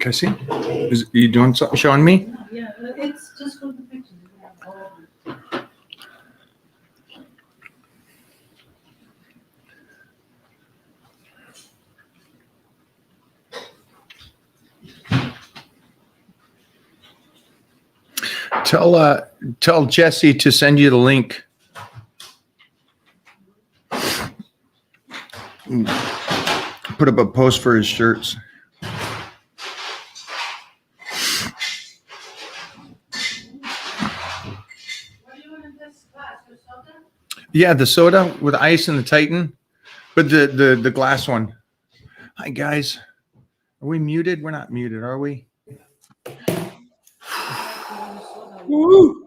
Can I see? Is you doing something showing me? Yeah, it's just for the picture. Tell Jesse to send you the link. Put up a post for his shirts. Yeah, the soda with ice and the Titan, but the glass one. Hi guys, are we muted? We're not muted, are we? Woo!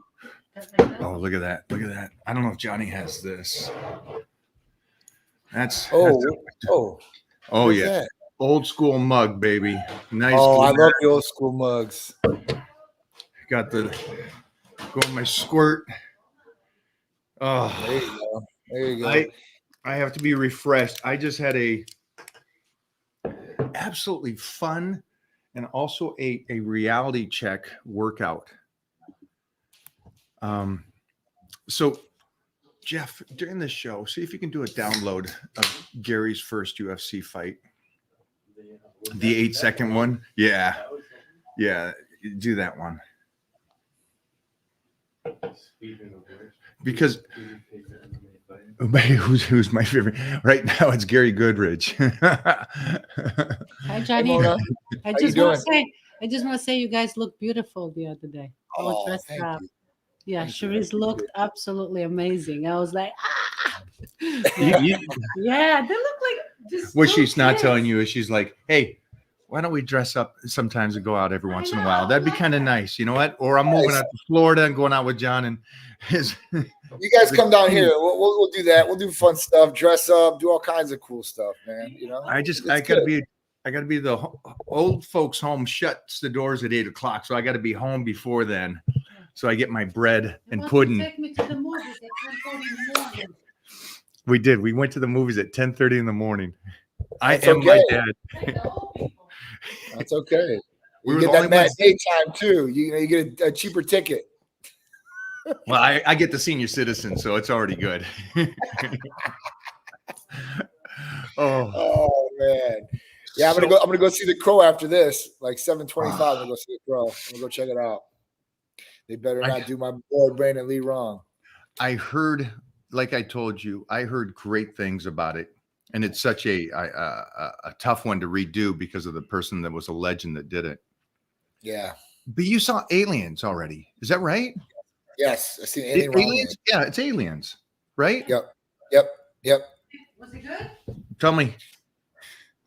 Oh, look at that! Look at that! I don't know if Johnny has this. That's oh yeah, that? Old school mug, baby. Nice. Oh, I love the old school mugs. Got the my squirt. Oh, there you go. There you go. I have to be refreshed. I just had a absolutely fun and also a reality check workout. So Jeff, during this show, see if you can do a download of Gary's first UFC fight. The 8-second one. Yeah. Yeah. Do that one. Because who's my favorite right now? It's Gary Goodridge. Hi, Johnny. I just want to say you guys look beautiful the other day. Oh, thank you. Yeah, Cherise looked absolutely amazing. I was like, Yeah, they look like just. What she's not telling you is she's like, hey, why don't we dress up sometimes and go out every once in a while? That'd be kind of nice. You know what? Or I'm moving out to Florida and going out with John and his. You guys come down here. We'll do that. We'll do fun stuff, dress up, do all kinds of cool stuff, man. You know, I gotta be the old folks home shuts the doors at 8 o'clock. So I got to be home before then. So I get my bread and pudding. Take me to the movies at 10:30 in the morning. We did. We went to the movies at 10:30 in the morning. That's I am okay. my dad. That's okay. You get that matinee time too. You get a cheaper ticket. Well, I get the senior citizen, so it's already good. Oh man. Yeah, I'm gonna go see The Crow after this, like 7:25. I'm gonna go see The Crow. I'm gonna go check it out. They better not do my boy Brandon Lee wrong. I heard, like I told you, I heard great things about it, and it's such a tough one to redo because of the person that was a legend that did it. Yeah, but you saw Aliens already, is that right? Yes, I seen Aliens. Yeah, it's Aliens, right? Yep. Was it good? Tell me.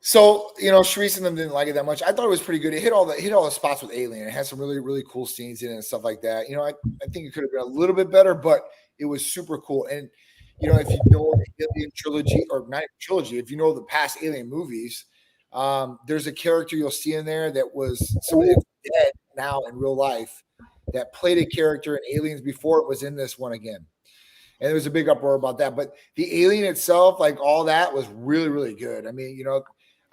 So, Sharice and them didn't like it that much. I thought it was pretty good. It hit all the spots with Alien. It had some really, really cool scenes in it and stuff like that. I think it could have been a little bit better, but it was super cool. And, if you know the Alien trilogy, or not trilogy, if you know the past Alien movies, there's a character you'll see in there that was somebody that's dead now in real life that played a character in Aliens before it was in this one again. And there was a big uproar about that. But the Alien itself, like all that, was really, really good. I mean,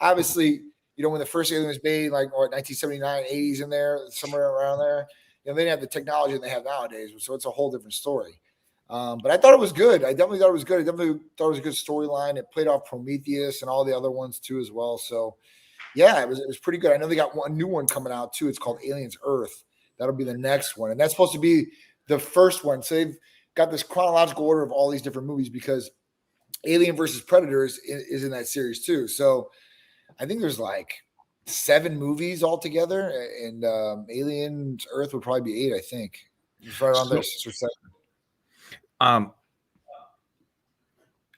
obviously, when the first Alien was made, like 1979, 80s in there, somewhere around there, they didn't have the technology that they have nowadays. So it's a whole different story. But I thought it was good. I definitely thought it was good. I definitely thought it was a good storyline. It played off Prometheus and all the other ones too as well. So, yeah, it was pretty good. I know they got one new one coming out too. It's called Aliens Earth. That'll be the next one. And that's supposed to be the first one. So they've got this chronological order of all these different movies because Alien versus Predator is in that series too. So I think there's like 7 movies altogether, and Aliens Earth would probably be 8, I think. It's right around there, 6 or 7.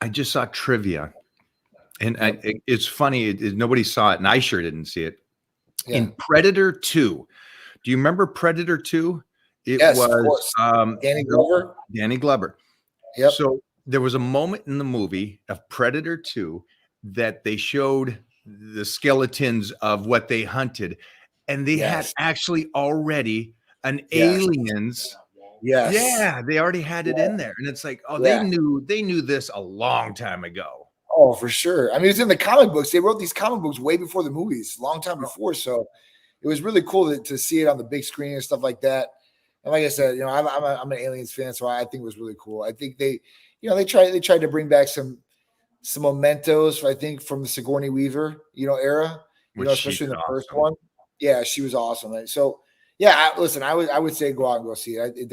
I just saw trivia, and it's funny. Nobody saw it, and I sure didn't see it. Yeah. In Predator 2, do you remember Predator 2? Yes, was of course. Danny Glover. Danny Glover. Yep. So there was a moment in the movie of Predator 2 that they showed the skeletons of what they hunted, and they had actually already an aliens. Yes. Yeah, they already had it in there, and it's like, they knew this a long time ago. Oh, for sure. I mean, it's in the comic books. They wrote these comic books way before the movies, a long time before. So, it was really cool to see it on the big screen and stuff like that. And like I said, you know, I'm an Aliens fan, so I think it was really cool. I think they tried to bring back some mementos, I think, from the Sigourney Weaver, era, especially in the first one. Yeah, she was awesome. And so, yeah, listen, I would say go out and go see it. It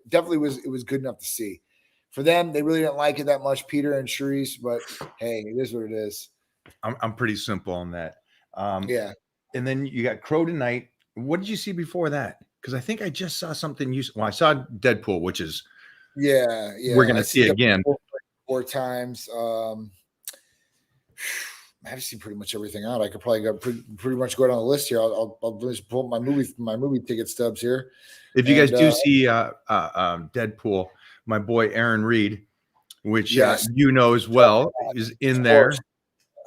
definitely was good enough to see. For them, they really didn't like it that much, Peter and Charisse, but hey, it is what it is. I'm pretty simple on that. Yeah. And then you got Crow Tonight. What did you see before that? Because I think I just saw something I saw Deadpool, which is we're gonna see it again. 4 times. I've seen pretty much everything out. I could probably go pretty much go down the list here. I'll just pull up my movie ticket stubs here. If you guys do see Deadpool, my boy Aaron Reed, which as well, is in there. Of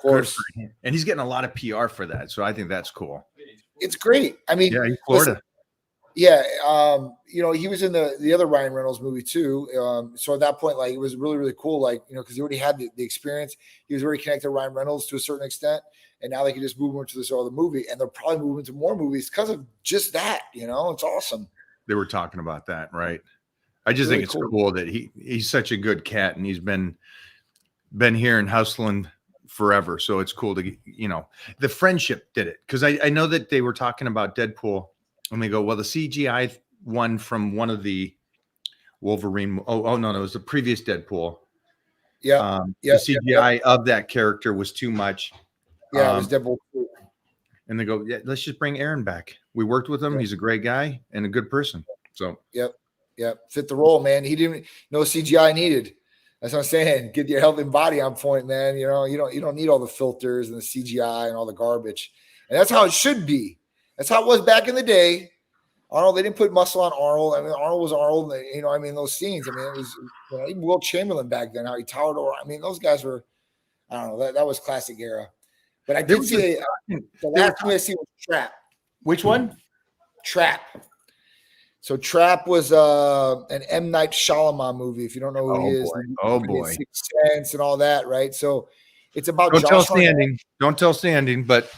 course. And he's getting a lot of PR for that. So I think that's cool. It's great. I mean, in Florida. Listen, yeah, he was in the other Ryan Reynolds movie too. So at that point, like, it was really, really cool. Like, because he already had the experience. He was already connected to Ryan Reynolds to a certain extent, and now they can just move him into this other movie, and they'll probably move into more movies because of just that. It's awesome. They were talking about that, right? I just think it's cool that he's such a good cat, and he's been here and hustling forever. So it's cool to the friendship did it, because I know that they were talking about Deadpool. And they go, well, the CGI one from one of the Wolverine. Oh no, it was the previous Deadpool. Yeah. The CGI of that character was too much. Yeah, it was Deadpool. And they go, yeah, let's just bring Aaron back. We worked with him. He's a great guy and a good person. So Yep. Fit the role, man. He didn't no CGI needed. That's what I'm saying. Get your health and body on point, man. You don't need all the filters and the CGI and all the garbage. And that's how it should be. That's how it was back in the day. Arnold, they didn't put muscle on Arnold. I mean, Arnold was Arnold. Those scenes. I mean, it was even Will Chamberlain back then, how he towered over. I mean, those guys were, I don't know, that was classic era. But I did see the last movie I see was Trap. Which one? Trap. So Trap was an M. Night Shyamalan movie. If you don't know who he is, boy, Sixth Sense and all that, right? So it's about Don't tell Standing, but.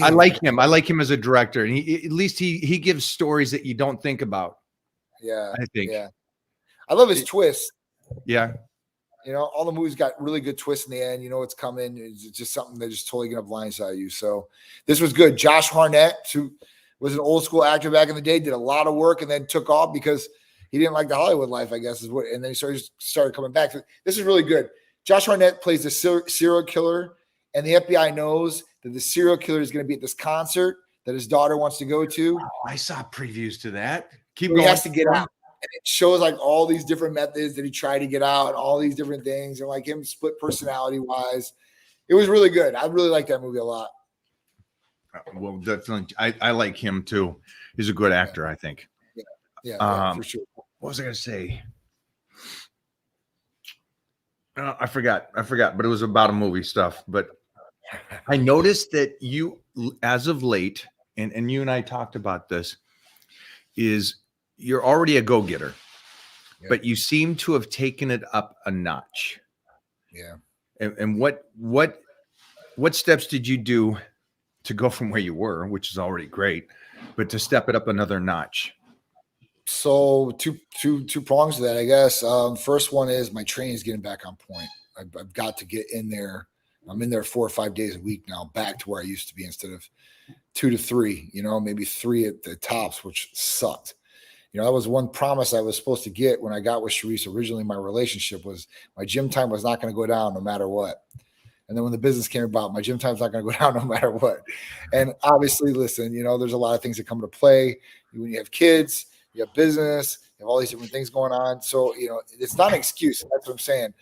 I like him. I like him as a director, and at least he gives stories that you don't think about. Yeah, I think. Yeah, I love his twist. Yeah, all the movies got really good twists in the end. It's coming. It's just something that just totally gonna blindside you. So this was good. Josh Hartnett, who was an old school actor back in the day, did a lot of work and then took off because he didn't like the Hollywood life, I guess, and then he started coming back. So this is really good. Josh Hartnett plays the serial killer, and the FBI knows that the serial killer is going to be at this concert that his daughter wants to go to. Oh, I saw previews to that. He has to get out. And it shows like all these different methods that he tried to get out, all these different things, and like him split personality wise. It was really good. I really like that movie a lot. Well, definitely. I like him too. He's a good actor, I think. Yeah, for sure. What was I going to say? I forgot, but it was about a movie stuff. But I noticed that you, as of late, and you and I talked about this, is you're already a go-getter, but you seem to have taken it up a notch. Yeah. And what steps did you do to go from where you were, which is already great, but to step it up another notch? So two prongs to that, I guess. First one is my training is getting back on point. I've got to get in there. I'm in there 4 or 5 days a week now, back to where I used to be instead of 2 to 3, maybe 3 at the tops, which sucked. That was one promise I was supposed to get when I got with Charisse originally. My relationship was my gym time was not going to go down no matter what. And then when the business came about, my gym time's not going to go down no matter what. And obviously, listen, there's a lot of things that come into play. When you have kids, you have business, you have all these different things going on. So, it's not an excuse. That's what I'm saying.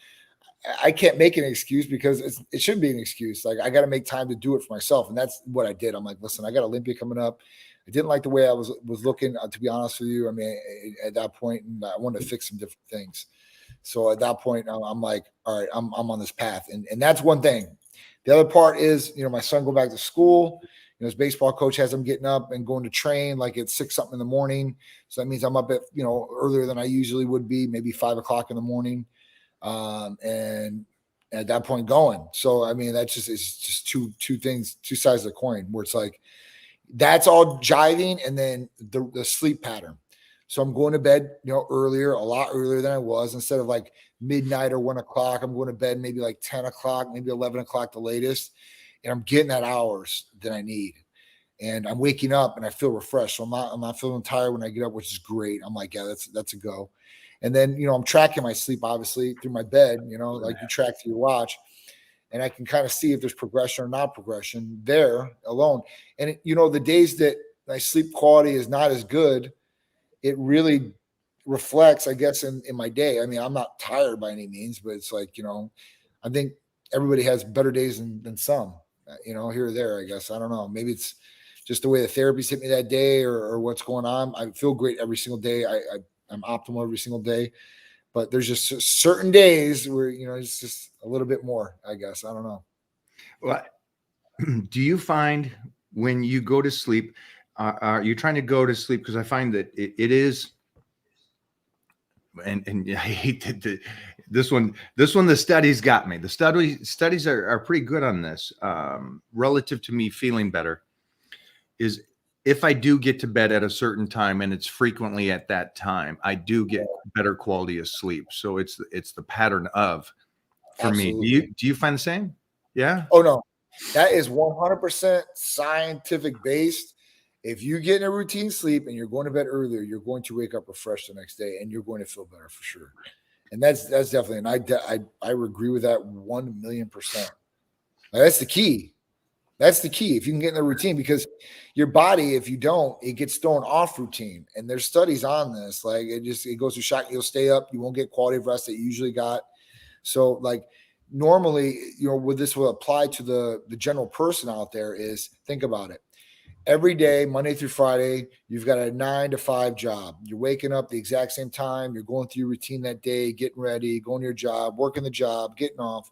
I can't make an excuse because it shouldn't be an excuse. Like, I got to make time to do it for myself. And that's what I did. I'm like, listen, I got Olympia coming up. I didn't like the way I was looking, to be honest with you. I mean, at that point, and I wanted to fix some different things. So at that point, I'm like, all right, I'm on this path. And that's one thing. The other part is, my son going back to school. His baseball coach has him getting up and going to train like at 6 something in the morning. So that means I'm up at, earlier than I usually would be, maybe 5 o'clock in the morning. And at that point going. So, I mean, it's just two things, two sides of the coin where it's like, That's all jiving, and then the sleep pattern. So I'm going to bed, earlier, a lot earlier than I was. Instead of like midnight or 1 o'clock, I'm going to bed maybe like 10 o'clock, maybe 11 o'clock the latest. And I'm getting that hours that I need. And I'm waking up and I feel refreshed. So I'm not feeling tired when I get up, which is great. I'm like, yeah, that's a go. And then, I'm tracking my sleep, obviously, through my bed, like you track through your watch. And I can kind of see if there's progression or not progression there alone. And, the days that my sleep quality is not as good, it really reflects, I guess, in my day. I mean, I'm not tired by any means, but it's like, I think everybody has better days than some, here or there, I guess. I don't know. Maybe it's just the way the therapies hit me that day or what's going on. I feel great every single day. I'm optimal every single day, but there's just certain days where, it's just a little bit more, I guess. I don't know. Well, do you find when you go to sleep, are you trying to go to sleep? Because I find that it is, and I hate that this one, the studies got me. The studies are pretty good on this, relative to me feeling better, is if I do get to bed at a certain time and it's frequently at that time, I do get better quality of sleep. So it's the pattern of, for Absolutely. me. Do you find the same? Yeah. Oh no, that is 100% scientific based. If you get in a routine sleep and you're going to bed earlier, you're going to wake up refreshed the next day and you're going to feel better for sure. And that's definitely, and I agree with that 1,000,000%. That's the key. That's the key. If you can get in the routine, because your body, if you don't, it gets thrown off routine. And there's studies on this. Like it goes to shock. You'll stay up. You won't get quality of rest that you usually got. So like normally, what this will apply to the general person out there is, think about it. Every day, Monday through Friday, you've got a 9 to 5 job. You're waking up the exact same time. You're going through your routine that day, getting ready, going to your job, working the job, getting off,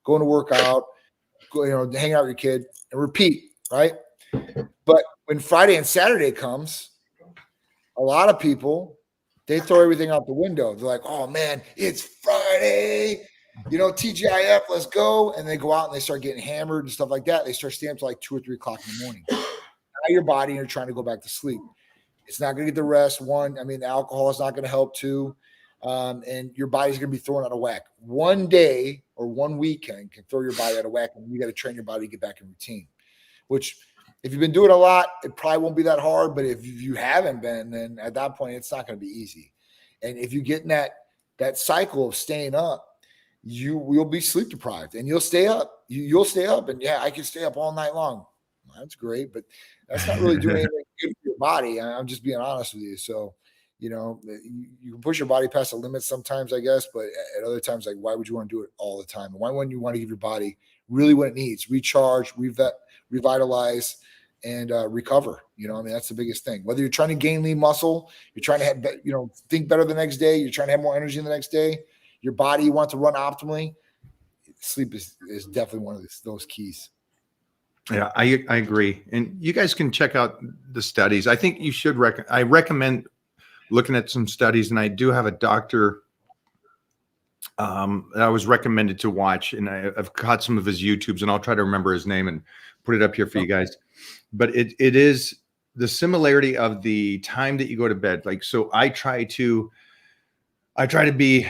going to work out, hang out with your kid, and repeat, right? But when Friday and Saturday comes, a lot of people, they throw everything out the window. They're like, oh man, it's Friday, TGIF, let's go. And they go out and they start getting hammered and stuff like that. They start staying up to like 2 or 3 o'clock in the morning. Now your body, you're trying to go back to sleep. It's not going to get the rest. One, I mean, the alcohol is not going to help. Two, and your body's going to be thrown out of whack. One day or one weekend can throw your body out of whack, and you got to train your body to get back in routine. Which, if you've been doing a lot, it probably won't be that hard. But if you haven't been, then at that point, it's not going to be easy. And if you get in that cycle of staying up, you will be sleep deprived, and you'll stay up. You'll stay up, and yeah, I can stay up all night long. Well, that's great, but that's not really doing anything good for your body. I'm just being honest with you. So, you can push your body past the limit sometimes, I guess, but at other times, like, why would you want to do it all the time? Why wouldn't you want to give your body really what it needs? Recharge, revitalize, and recover. That's the biggest thing. Whether you're trying to gain lean muscle, you're trying to have, think better the next day, you're trying to have more energy the next day, your body, you want to run optimally. Sleep is definitely one of those keys. Yeah, I agree. And you guys can check out the studies. I think you should I recommend looking at some studies, and I do have a doctor that I was recommended to watch, and I've caught some of his YouTubes, and I'll try to remember his name and put it up here for you guys. But it is the similarity of the time that you go to bed. Like, so I try to be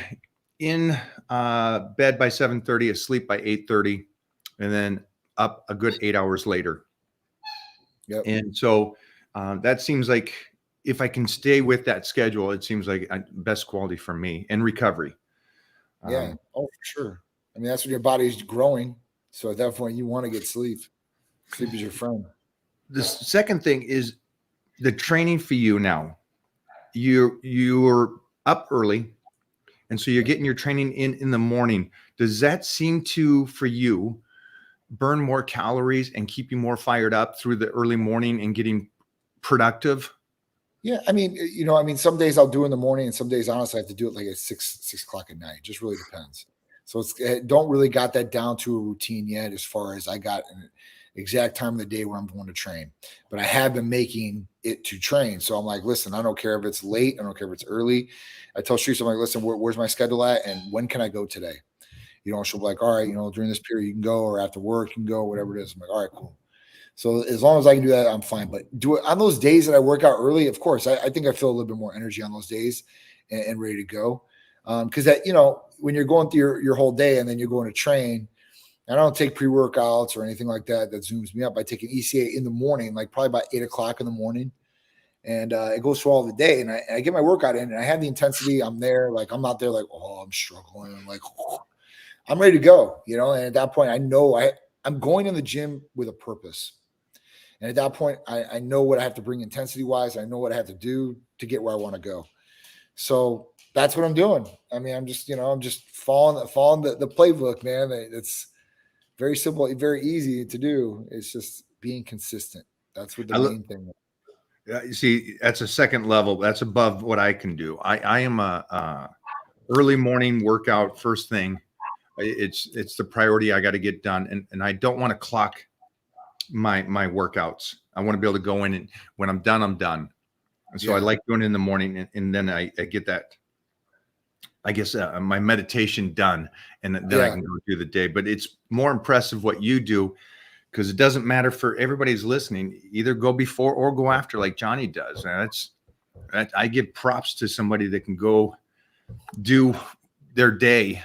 in bed by 7:30, asleep by 8:30, and then up a good 8 hours later. Yep. And so that seems like, if I can stay with that schedule, it seems like best quality for me and recovery. Yeah. For sure. I mean, that's when your body's growing. So at that point, you want to get sleep. Sleep is your friend. The second thing is the training for you now. You're up early, and so you're getting your training in the morning. Does that seem to, for you, burn more calories and keep you more fired up through the early morning and getting productive? Yeah. I mean, some days I'll do in the morning, and some days, honestly, I have to do it like at 6 o'clock at night. It just really depends. So don't really got that down to a routine yet, as far as I got an exact time of the day where I'm going to train, but I have been making it to train. So I'm like, listen, I don't care if it's late. I don't care if it's early. I tell Streets, I'm like, listen, where's my schedule at? And when can I go today? She'll be like, all right, during this period you can go, or after work you can go, whatever it is. I'm like, all right, cool. So as long as I can do that, I'm fine. But do it on those days that I work out early, of course, I think I feel a little bit more energy on those days and ready to go. Because that, when you're going through your whole day and then you're going to train, I don't take pre-workouts or anything like that zooms me up. I take an ECA in the morning, like probably about 8 o'clock in the morning. And it goes through all the day. And I get my workout in and I have the intensity. I'm there. Like, I'm not there like, oh, I'm struggling. I'm like, oh, I'm ready to go, And at that point, I know I'm going in the gym with a purpose. And at that point, I know what I have to bring intensity-wise. I know what I have to do to get where I want to go. So that's what I'm doing. I mean, I'm just following the playbook, man. It's very simple, very easy to do. It's just being consistent. That's what the main thing is. You see, that's a second level. That's above what I can do. I am a early morning workout first thing. It's the priority I got to get done. And I don't want to clock my workouts. I want to be able to go in, and when I'm done, I'm done. And so I like doing it in the morning, and then I get that, I guess, my meditation done, and then I can go through the day. But it's more impressive what you do, because it doesn't matter for everybody's listening. Either go before or go after, like Johnny does. And I give props to somebody that can go do their day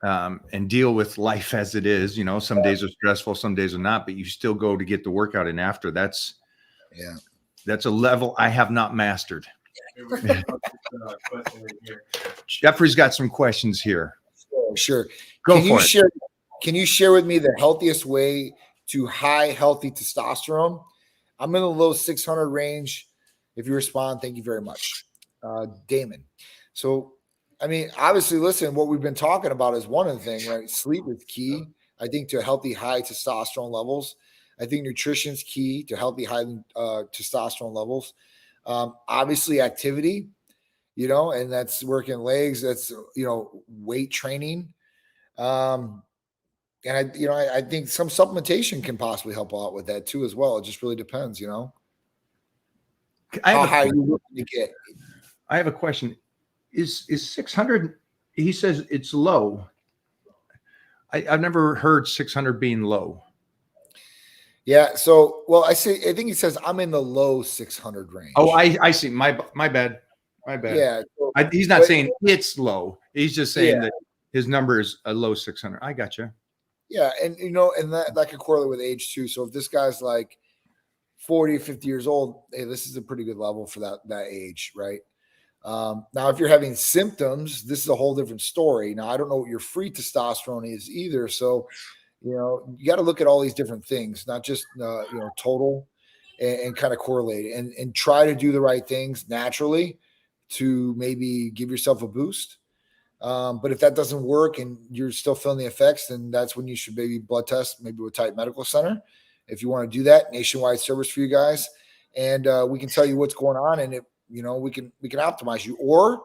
and deal with life as it is. Some days are stressful, some days are not, but you still go to get the workout in after. That's a level I have not mastered. Jeffrey's got some questions here. Sure. Go for it. Can you share with me the healthiest way to high healthy testosterone? I'm in the low 600 range. If you respond, thank you very much. Damon. So, I mean, obviously, listen, what we've been talking about is one of the things, right? Sleep is key, I think, to healthy high testosterone levels. I think nutrition is key to healthy high testosterone levels. Obviously, activity, and that's working legs. That's, weight training. And I think some supplementation can possibly help out with that too, as well. It just really depends, how high you looking to get. I have a question. Is 600? He says it's low. I've never heard 600 being low. Yeah. So, well, I think he says I'm in the low 600 range. Oh, I see. My bad. Yeah. So, he's not saying it's low. He's just saying that his number is a low 600. I gotcha. Yeah. And, and that could correlate with age too. So if this guy's like 40, 50 years old, hey, this is a pretty good level for that age, right? Now, if you're having symptoms, this is a whole different story. Now, I don't know what your free testosterone is either. So, you got to look at all these different things, not just, total and kind of correlate it and try to do the right things naturally to maybe give yourself a boost. But if that doesn't work and you're still feeling the effects, then that's when you should maybe blood test, maybe with Type Medical Center. If you want to do that, nationwide service for you guys. And we can tell you what's going on, and we can optimize you, or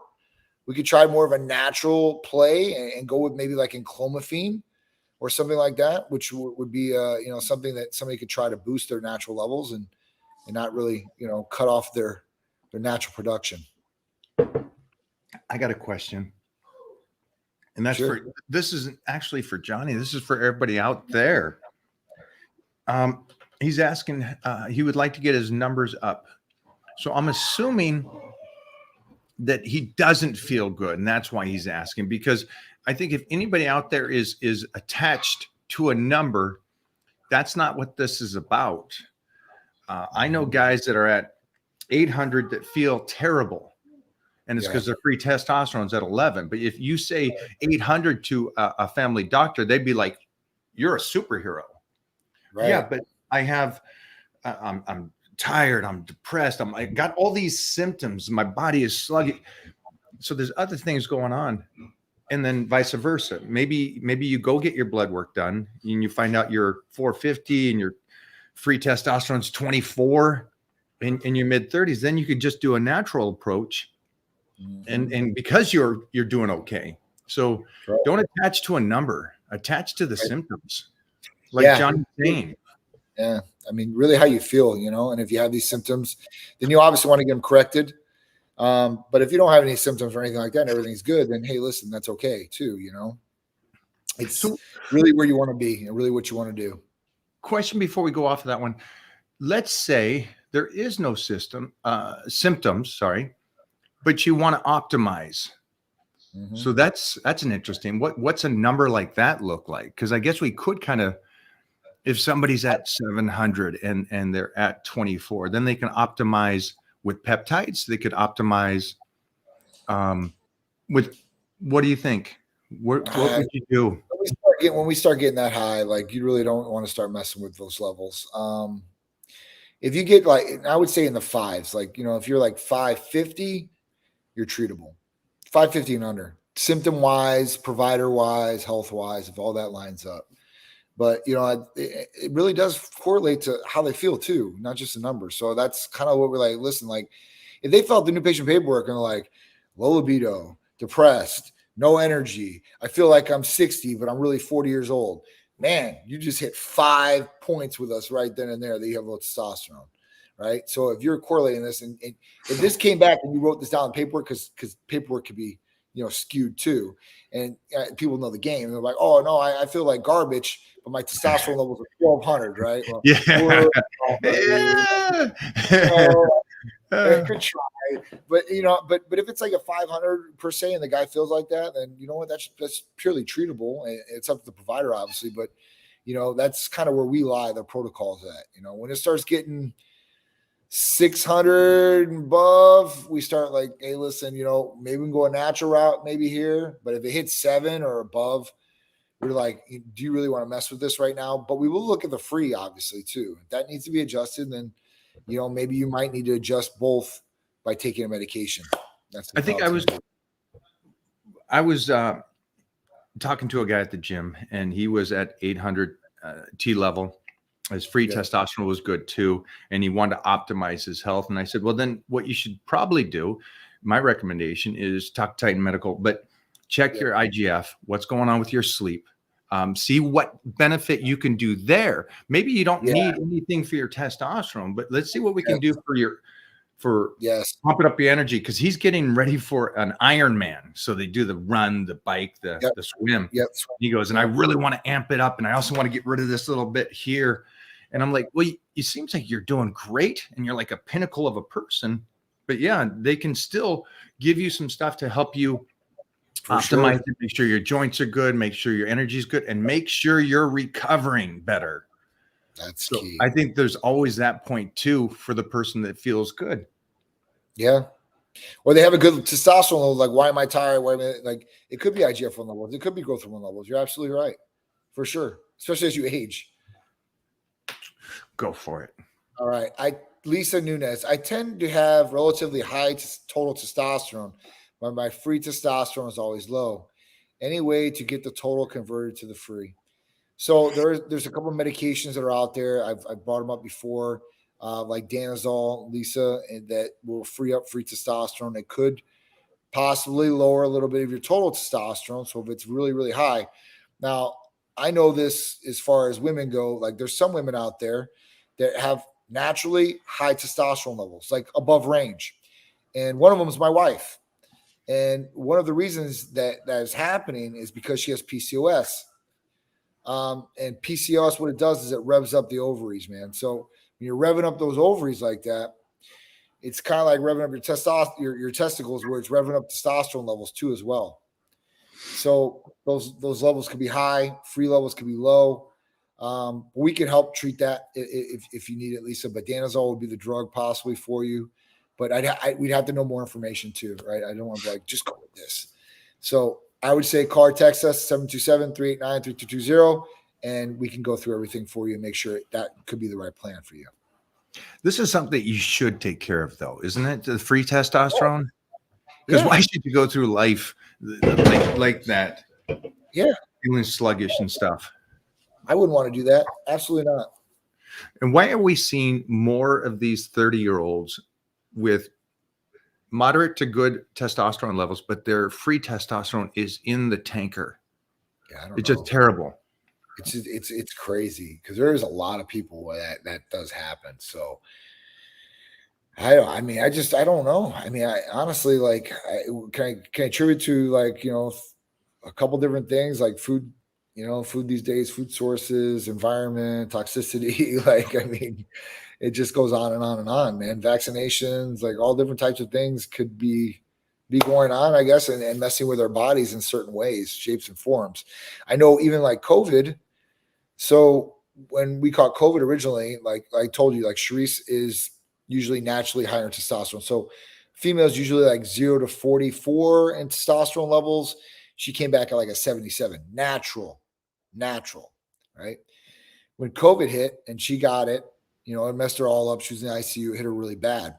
we could try more of a natural play and go with maybe like enclomiphene or something like that, which would be something that somebody could try to boost their natural levels and not really cut off their natural production. I got a question, and that's this isn't actually for Johnny. This is for everybody out there. He's asking. He would like to get his numbers up. So I'm assuming that he doesn't feel good, and that's why he's asking, because I think if anybody out there is attached to a number, that's not what this is about. I know guys that are at 800 that feel terrible, and it's because their free testosterone's at 11. But if you say 800 to a family doctor, they'd be like, "You're a superhero." Right. Yeah, but I have, I'm tired, I'm depressed, I got all these symptoms, my body is sluggish. So there's other things going on, and then vice versa. Maybe you go get your blood work done and you find out you're 450 and your free testosterone's 24 in your mid 30s. Then you could just do a natural approach, and because you're doing okay. So don't attach to a number, attach to the symptoms, like Johnny's saying. Yeah. I mean, really how you feel, and if you have these symptoms, then you obviously want to get them corrected. But if you don't have any symptoms or anything like that and everything's good, then, hey, listen, that's okay too. It's really where you want to be and really what you want to do. question before we go off of that one. Let's say there is no symptoms, sorry, but you want to optimize. Mhm. So that's an interesting. What's a number like that look like? Because I guess we could kind of, if somebody's at 700 and they're at 24, then they can optimize with peptides. They could optimize with, what do you think? What would you do? When we start getting that high, like you really don't want to start messing with those levels. If you get like, I would say in the fives, like, if you're like 550, you're treatable. 550 and under, symptom wise, provider wise, health wise, if all that lines up. But it really does correlate to how they feel too, not just the numbers. So that's kind of what we're like. Listen, like if they felt the new patient paperwork and they're like low libido, depressed, no energy, I feel like I'm 60, but I'm really 40 years old. Man, you just hit 5 points with us right then and there that you have low testosterone, right? So if you're correlating this, and if this came back and you wrote this down in paperwork, because paperwork could be skewed too, and people know the game, and they're like, oh no, I feel like garbage, but my testosterone levels are 1200, right? Well, Yeah. Could try, but but if it's like a 500 per se, and the guy feels like that, then you know what, that's purely treatable, and it's up to the provider, obviously. But that's kind of where we lie. The protocols at when it starts getting 600 and above, we start like, hey, listen, maybe we can go a natural route, maybe here. But if it hits 7 or above, we're like, do you really want to mess with this right now? But we will look at the free, obviously, too. If that needs to be adjusted, then maybe you might need to adjust both by taking a medication. I think I was talking to a guy at the gym, and he was at 800 T level. His free testosterone was good too, and he wanted to optimize his health. And I said, well, then what you should probably do, my recommendation is talk to Titan Medical, but check your IGF, what's going on with your sleep. See what benefit you can do there. Maybe you don't need anything for your testosterone, but let's see what we can do for pumping up your energy, because he's getting ready for an Ironman. So they do the run, the bike, the swim. He goes, and I really want to amp it up, and I also want to get rid of this little bit here. And I'm like, well, it seems like you're doing great, and you're like a pinnacle of a person. But yeah, they can still give you some stuff to help you optimize it, make sure your joints are good, make sure your energy is good, and make sure you're recovering better. That's key. I think there's always that point too for the person that feels good. Yeah. Or they have a good testosterone level. Like, why am I tired? Why am I, like, it could be IGF-1 levels. It could be growth hormone levels. You're absolutely right. For sure. Especially as you age. Go for it. All right. Lisa Nunez, I tend to have relatively high total testosterone, but my free testosterone is always low. Any way to get the total converted to the free? So there's a couple of medications that are out there. I've brought them up before, like Danazol, Lisa, and that will free up free testosterone. It could possibly lower a little bit of your total testosterone. So if it's really, really high. Now, I know this as far as women go, like there's some women out there that have naturally high testosterone levels, like above range. And one of them is my wife. And one of the reasons that is happening is because she has PCOS. And PCOS, what it does is it revs up the ovaries, man. So when you're revving up those ovaries like that, it's kind of like revving up your testicles, where it's revving up testosterone levels too as well. So those levels could be high, free levels could be low. We can help treat that if you need it, Lisa. But Danazol would be the drug possibly for you. But we'd have to know more information too, right? I don't want to be like, just go with this. So I would say call or text us 727-389-3220, and we can go through everything for you and make sure that could be the right plan for you. This is something that you should take care of, though, isn't it? The free testosterone? Because why should you go through life like that? Yeah. Feeling sluggish and stuff. I wouldn't want to do that. Absolutely not. And why are we seeing more of these 30-year-olds with moderate to good testosterone levels, but their free testosterone is in the tanker? Yeah, it's just terrible. It's crazy, because there is a lot of people that does happen. So I don't know. I mean, I honestly, like, can I attribute to, like, a couple different things, like food food these days, food sources, environment, toxicity. Like, I mean, it just goes on and on and on, man. Vaccinations, like all different types of things could be going on, I guess, and messing with our bodies in certain ways, shapes and forms. I know even like COVID. So when we caught COVID originally, like I told you, like Sharice is usually naturally higher in testosterone. So females usually like 0 to 44 in testosterone levels. She came back at like a 77, natural, right? When COVID hit and she got it, it messed her all up. She was in the ICU, it hit her really bad.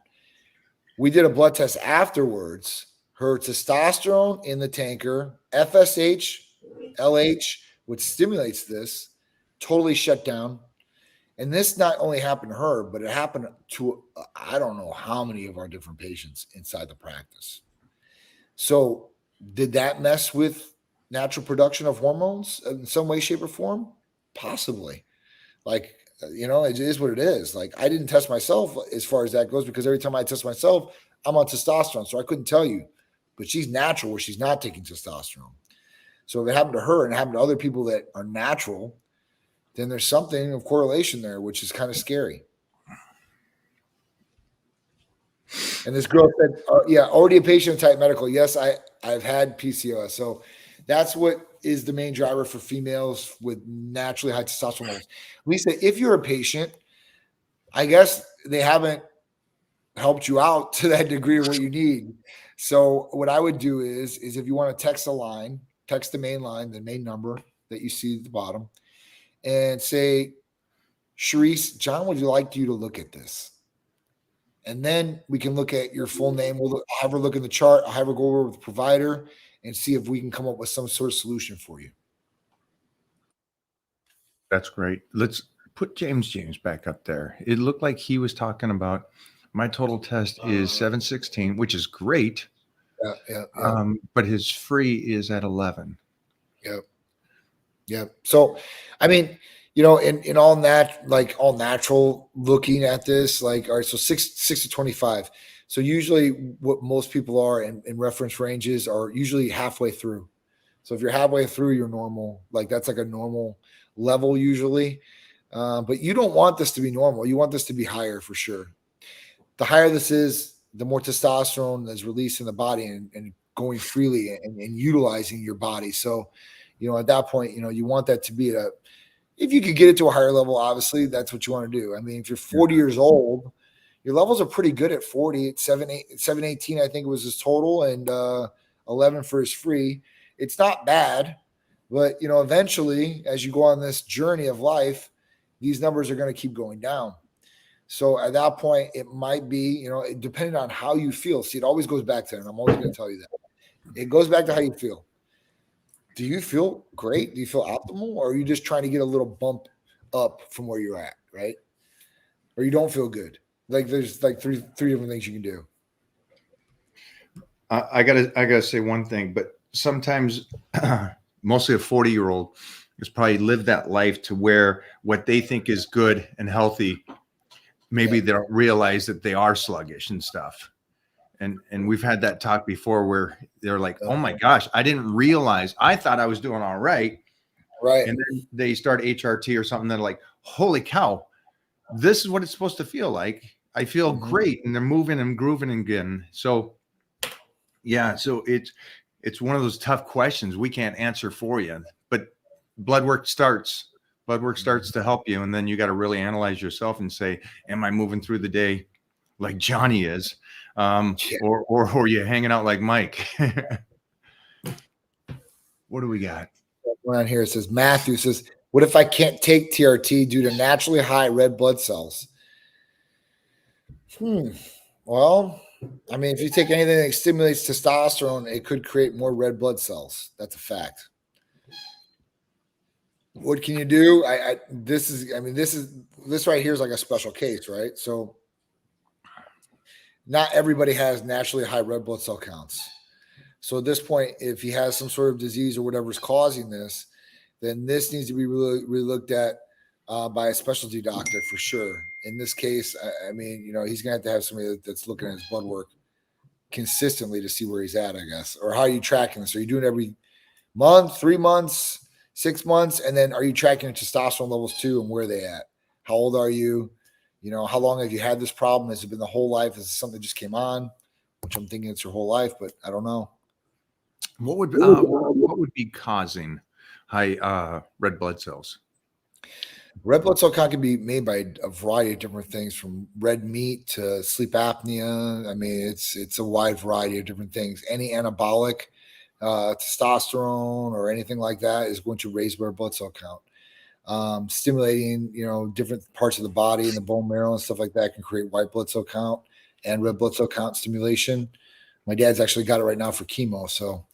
We did a blood test afterwards. Her testosterone in the tanker, FSH, LH, which stimulates this, totally shut down. And this not only happened to her, but it happened to I don't know how many of our different patients inside the practice. So did that mess with natural production of hormones in some way, shape, or form? Possibly. Like, it is what it is. Like, I didn't test myself as far as that goes, because every time I test myself, I'm on testosterone. So I couldn't tell you. But she's natural where she's not taking testosterone. So if it happened to her and it happened to other people that are natural, then there's something of correlation there, which is kind of scary. And this girl said, already a patient type medical. Yes, I've had PCOS. So that's what is the main driver for females with naturally high testosterone levels. Lisa, if you're a patient, I guess they haven't helped you out to that degree of what you need. So what I would do is if you want to text the main line, the main number that you see at the bottom, and say, Sharice, John would like you to look at this. And then we can look at your full name. I'll have her look in the chart. I'll have her go over with the provider and see if we can come up with some sort of solution for you. That's great. Let's put James back up there. It looked like he was talking about my total test is 716, which is great. Yeah. But his free is at 11. Yep. So, I mean, in all that, like all natural looking at this, like, all right, so 6 to 25. So usually what most people are in reference ranges are usually halfway through. So if you're halfway through, you're normal. Like that's like a normal level usually. But you don't want this to be normal. You want this to be higher for sure. The higher this is, the more testosterone is released in the body and going freely and utilizing your body. So, at that point, you want that to be if you could get it to a higher level, obviously that's what you want to do. I mean, if you're 40 years old, your levels are pretty good at 40. It's 718, I think it was his total, and 11 for his free. It's not bad, but eventually as you go on this journey of life, these numbers are going to keep going down. So at that point, it might be, depending on how you feel. See, it always goes back to that. And I'm always going to tell you that. It goes back to how you feel. Do you feel great? Do you feel optimal? Or are you just trying to get a little bump up from where you're at, right? Or you don't feel good? Like there's like three different things you can do. I gotta say one thing, but sometimes mostly a 40-year-old has probably lived that life to where what they think is good and healthy, maybe they don't realize that they are sluggish and stuff. And we've had that talk before where they're like, oh my gosh, I didn't realize, I thought I was doing all right. Right. And then they start HRT or something. They're like, holy cow, this is what it's supposed to feel like. I feel great. And they're moving and grooving again. So yeah, so it's one of those tough questions we can't answer for you, but blood work starts to help you. And then you got to really analyze yourself and say, am I moving through the day like Johnny is? Or are you hanging out like Mike? What do we got? Around here, it says, Matthew says, what if I can't take TRT due to naturally high red blood cells? Well, I mean, if you take anything that stimulates testosterone, it could create more red blood cells. That's a fact. What can you do? This right here is like a special case, right? So not everybody has naturally high red blood cell counts. So at this point, if he has some sort of disease or whatever is causing this, then this needs to be really looked at by a specialty doctor for sure. In this case, I mean, he's going to have somebody that's looking at his blood work consistently to see where he's at, I guess. Or how are you tracking this? Are you doing every month, 3 months? 6 months. And then are you tracking your testosterone levels too, and where are they at? How old are you? You know, how long have you had this problem? Has it been the whole life? Is it something that just came on? Which I'm thinking it's your whole life, but I don't know. What would be causing high red blood cells? Red blood cell count can be made by a variety of different things, from red meat to sleep apnea. I mean, it's a wide variety of different things. Any anabolic, testosterone or anything like that is going to raise red blood cell count. Stimulating, you know, different parts of the body and the bone marrow and stuff like that can create white blood cell count and red blood cell count stimulation. My dad's actually got it right now for chemo. So,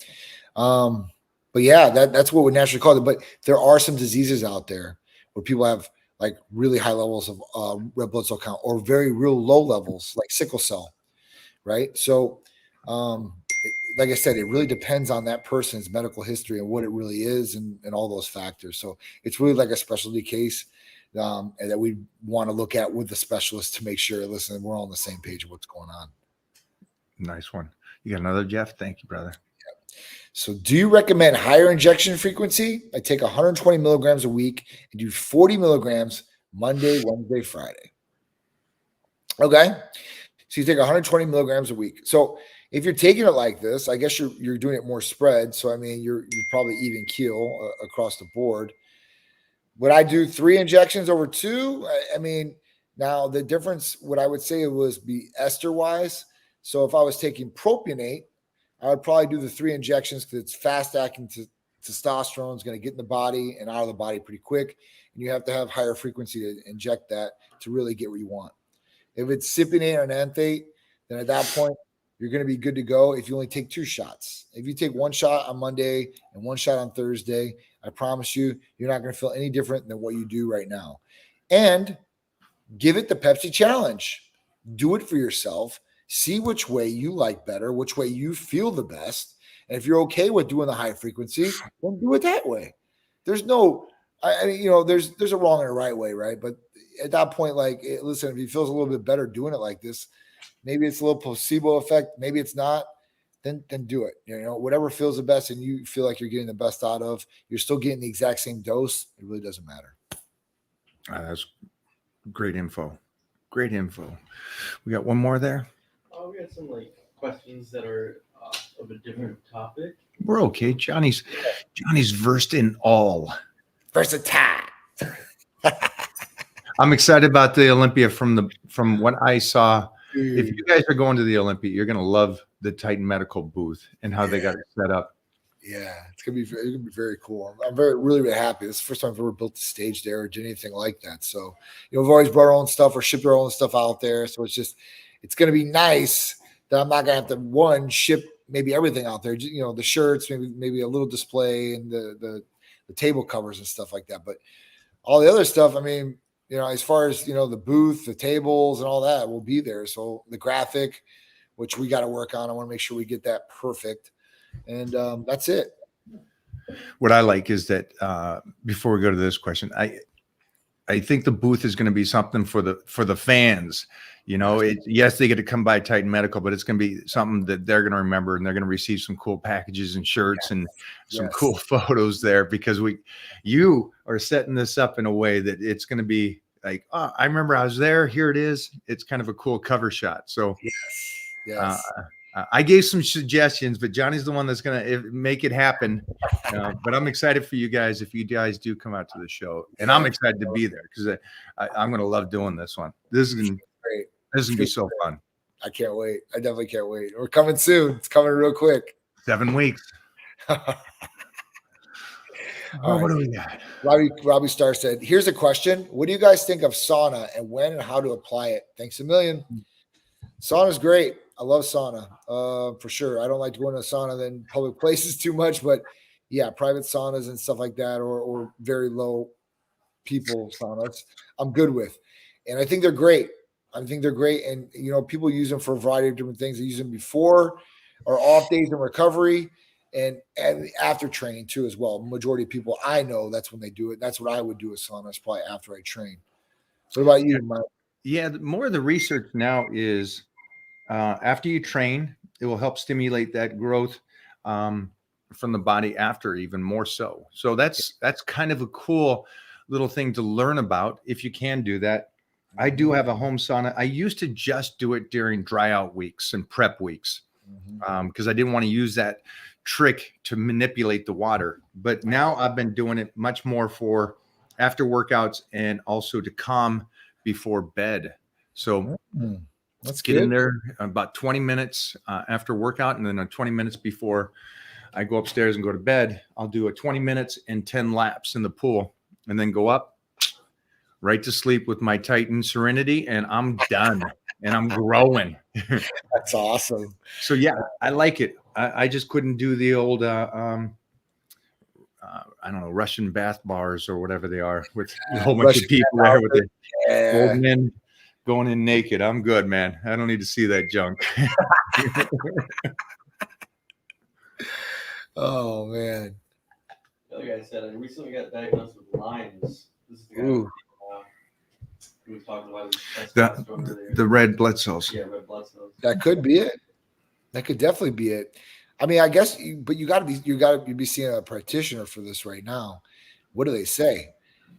but yeah, that's what would naturally cause it. But there are some diseases out there where people have like really high levels of red blood cell count, or very real low levels, like sickle cell, right? So, like I said, it really depends on that person's medical history and what it really is, and all those factors. So it's really like a specialty case, and that we want to look at with the specialist to make sure, listen, we're all on the same page of what's going on. Nice one. You got another, Jeff? Thank you, brother. So do you recommend higher injection frequency? I take 120 milligrams a week and do 40 milligrams Monday, Wednesday, Friday. Okay. So you take 120 milligrams a week. So if you're taking it like this, I guess you're doing it more spread. So, I mean, you're probably even keel across the board. Would I do 3 injections over 2? I mean, now the difference, what I would say was be ester wise. So if I was taking propionate, I would probably do the 3 injections because it's fast acting testosterone. Is going to get in the body and out of the body pretty quick. And you have to have higher frequency to inject that to really get what you want. If it's cypionate or ananthate, then at that point, you're going to be good to go if you only take 2 shots. If you take 1 shot on Monday and 1 shot on Thursday, I promise you, you're not going to feel any different than what you do right now. And give it the Pepsi challenge. Do it for yourself. See which way you like better, which way you feel the best. And if you're okay with doing the high frequency, then do it that way. There's no, I mean, you know, there's a wrong and a right way, right? But at that point, like, listen, if he feels a little bit better doing it like this, maybe it's a little placebo effect, maybe it's not, then do it. You know, whatever feels the best and you feel like you're getting the best out of, you're still getting the exact same dose. It really doesn't matter. That's great info. Great info. We got one more there. We got some like questions that are of a different topic. We're okay. Johnny's versed in all. Versatile. I'm excited about the Olympia from what I saw. If you guys are going to the Olympia, you're going to love the Titan Medical booth and how they got it set up. Yeah, it's gonna be very cool. I'm really happy. This is the first time I've ever built a stage there or did anything like that. So, you know, we've always brought our own stuff or shipped our own stuff out there. So it's gonna be nice that I'm not gonna have to ship maybe everything out there. You know, the shirts, maybe a little display and the table covers and stuff like that. But all the other stuff, I mean, you know, as far as, you know, the booth, the tables and all that will be there. So the graphic, which we got to work on, I want to make sure we get that perfect. And that's it. What I like is that before we go to this question, I think the booth is going to be something for the fans. You know, yes, they get to come by Titan Medical, but it's going to be something that they're going to remember, and they're going to receive some cool packages and shirts and some cool photos there, because you are setting this up in a way that it's going to be like, oh, I remember I was there. Here it is. It's kind of a cool cover shot. So yes. I gave some suggestions, but Johnny's the one that's going to make it happen. But I'm excited for you guys if you guys do come out to the show. And I'm excited to be there because I'm going to love doing this one. This is going to be so fun. I can't wait. I definitely can't wait. We're coming soon. It's coming real quick. 7 weeks. What do we got? Robbie Starr said, here's a question. What do you guys think of sauna and when and how to apply it? Thanks a million. Sauna's great. I love sauna for sure. I don't like to go into a sauna in public places too much, but yeah, private saunas and stuff like that, or very low people saunas, I'm good with. And I think they're great. And, you know, people use them for a variety of different things. They use them before or off days in recovery and after training too as well. Majority of people I know, that's when they do it. That's what I would do with saunas, probably after I train. So what about you, Mike? Yeah, more of the research now is after you train, it will help stimulate that growth. from the body after, even more so. So that's kind of a cool little thing to learn about if you can do that. I do have a home sauna. I used to just do it during dry out weeks and prep weeks because I didn't want to use that trick to manipulate the water. But now I've been doing it much more for after workouts and also to calm before bed. So let's get in there about 20 minutes after workout, and then 20 minutes before I go upstairs and go to bed. I'll do a 20 minutes and 10 laps in the pool, and then go up right to sleep with my Titan Serenity, and I'm done and I'm growing. That's awesome. So yeah, I like it. I just couldn't do the old I don't know, Russian bath bars or whatever they are with a whole bunch of people there with the old men going in naked. I'm good, man. I don't need to see that junk. Oh man. Like I said, I recently got diagnosed with Lyme's. This is the guy who was talking about his testosterone earlier. The red blood cells. Yeah, red blood cells. That could be it. That could definitely be it. I mean, I guess, but you got to be seeing a practitioner for this right now. What do they say?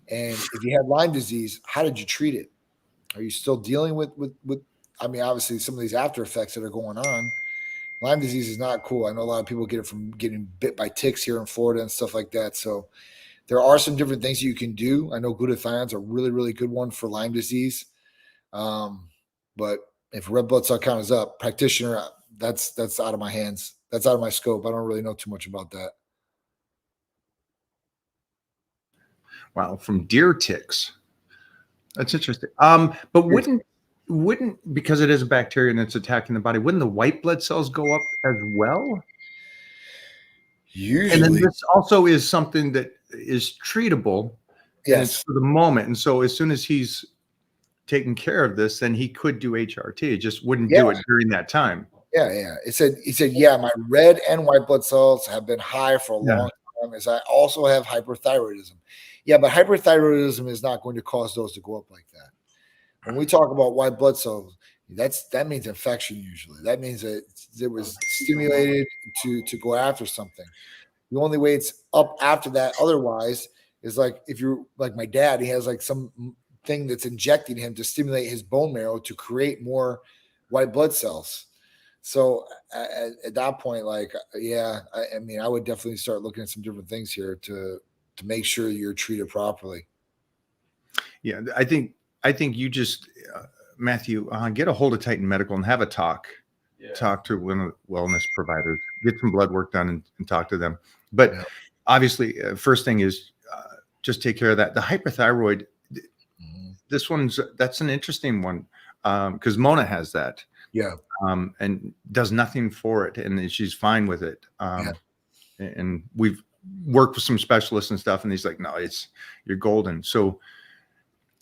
And if you had Lyme disease, how did you treat it? Are you still dealing with? I mean, obviously, some of these after effects that are going on. Lyme disease is not cool. I know a lot of people get it from getting bit by ticks here in Florida and stuff like that. So there are some different things you can do. I know glutathione's a really, really good one for Lyme disease. But if red blood cell count is up, practitioner, that's out of my hands. That's out of my scope. I don't really know too much about that. Wow, from deer ticks. That's interesting. But wouldn't because it is a bacteria and it's attacking the body, wouldn't the white blood cells go up as well? Usually. And then this also is something that is treatable. Yes. And it's for the moment. And so as soon as he's taking care of this, then he could do HRT. It just wouldn't do it during that time. Yeah. He said, yeah, my red and white blood cells have been high for a long time, as I also have hyperthyroidism. Yeah, but hyperthyroidism is not going to cause those to go up like that. When we talk about white blood cells, that means infection usually. That means that it was stimulated to go after something. The only way it's up after that otherwise is like if you're like my dad, he has like some thing that's injecting him to stimulate his bone marrow to create more white blood cells. So at that point, like, I mean, I would definitely start looking at some different things here to make sure you're treated properly. Yeah, I think you just, Matthew, get a hold of Titan Medical and have a talk. Yeah. Talk to one of the wellness providers, get some blood work done and talk to them. But obviously, first thing is just take care of that. The hyperthyroid, that's an interesting one because Mona has that. Yeah. And does nothing for it. And she's fine with it. And we've worked with some specialists and stuff. And he's like, no, you're golden. So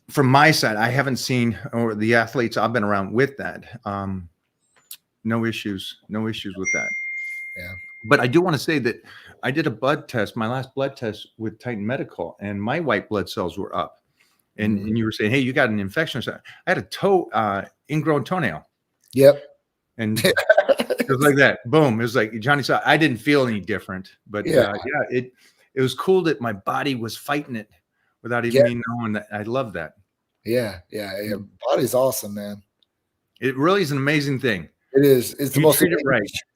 from my side, I haven't seen, or the athletes I've been around with that. No issues with that. Yeah. But I do want to say that I did a blood test, my last blood test with Titan Medical, and my white blood cells were up. And you were saying, hey, you got an infection. So I had a ingrown toenail. Yep. And it was like that. Boom. It was like Johnny saw. I didn't feel any different, but it was cool that my body was fighting it without even me knowing that. I love that. Yeah. Body's awesome, man. It really is an amazing thing. It is. It's the most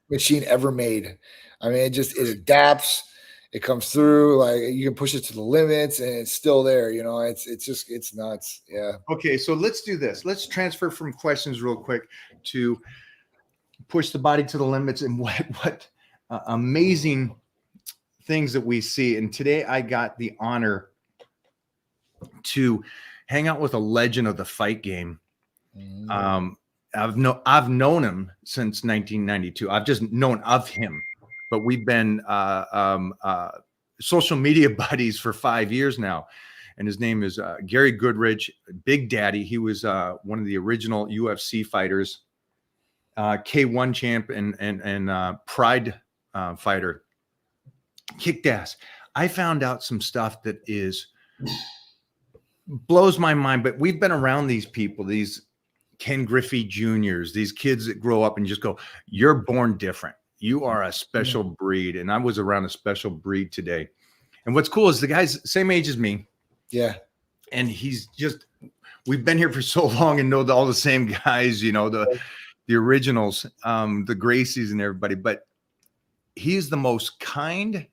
machine ever made. I mean, it adapts. It comes through. Like you can push it to the limits, and it's still there. You know, it's nuts. Yeah. Okay, so let's do this. Let's transfer from questions real quick to push the body to the limits and what amazing things that we see. And today I got the honor to hang out with a legend of the fight game. I've known him since 1992. I've just known of him, but we've been social media buddies for 5 years now. And his name is Gary Goodridge, Big Daddy. He was one of the original UFC fighters, K1 champ and Pride fighter. Kicked ass. I found out some stuff that blows my mind, but we've been around these people, these Ken Griffey Juniors, these kids that grow up and just go, you're born different. You are a special breed. And I was around a special breed today. And what's cool is the guy's the same age as me. Yeah. And we've been here for so long and know all the same guys, the originals, the Gracies and everybody. But he's the most kind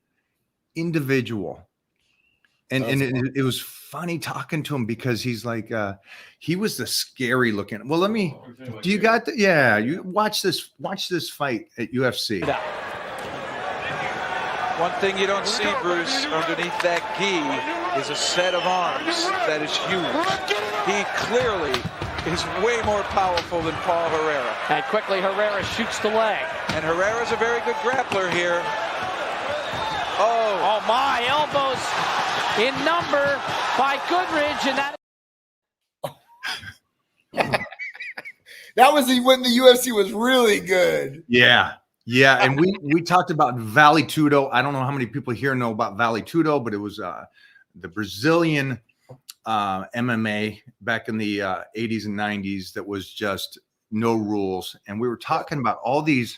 individual. And it was funny talking to him because he's like, he was the scary looking. Well, you watch this fight at UFC. One thing you don't see, Bruce, underneath that gi is a set of arms that is huge. He clearly is way more powerful than Paul Herrera. And quickly Herrera shoots the leg. And Herrera's a very good grappler here. Oh my, elbows in number by Goodridge, and that was when the UFC was really good. Yeah. And we talked about Vale Tudo. I don't know how many people here know about Vale Tudo, but it was the Brazilian MMA back in the 80s and 90s that was just no rules. And we were talking about all these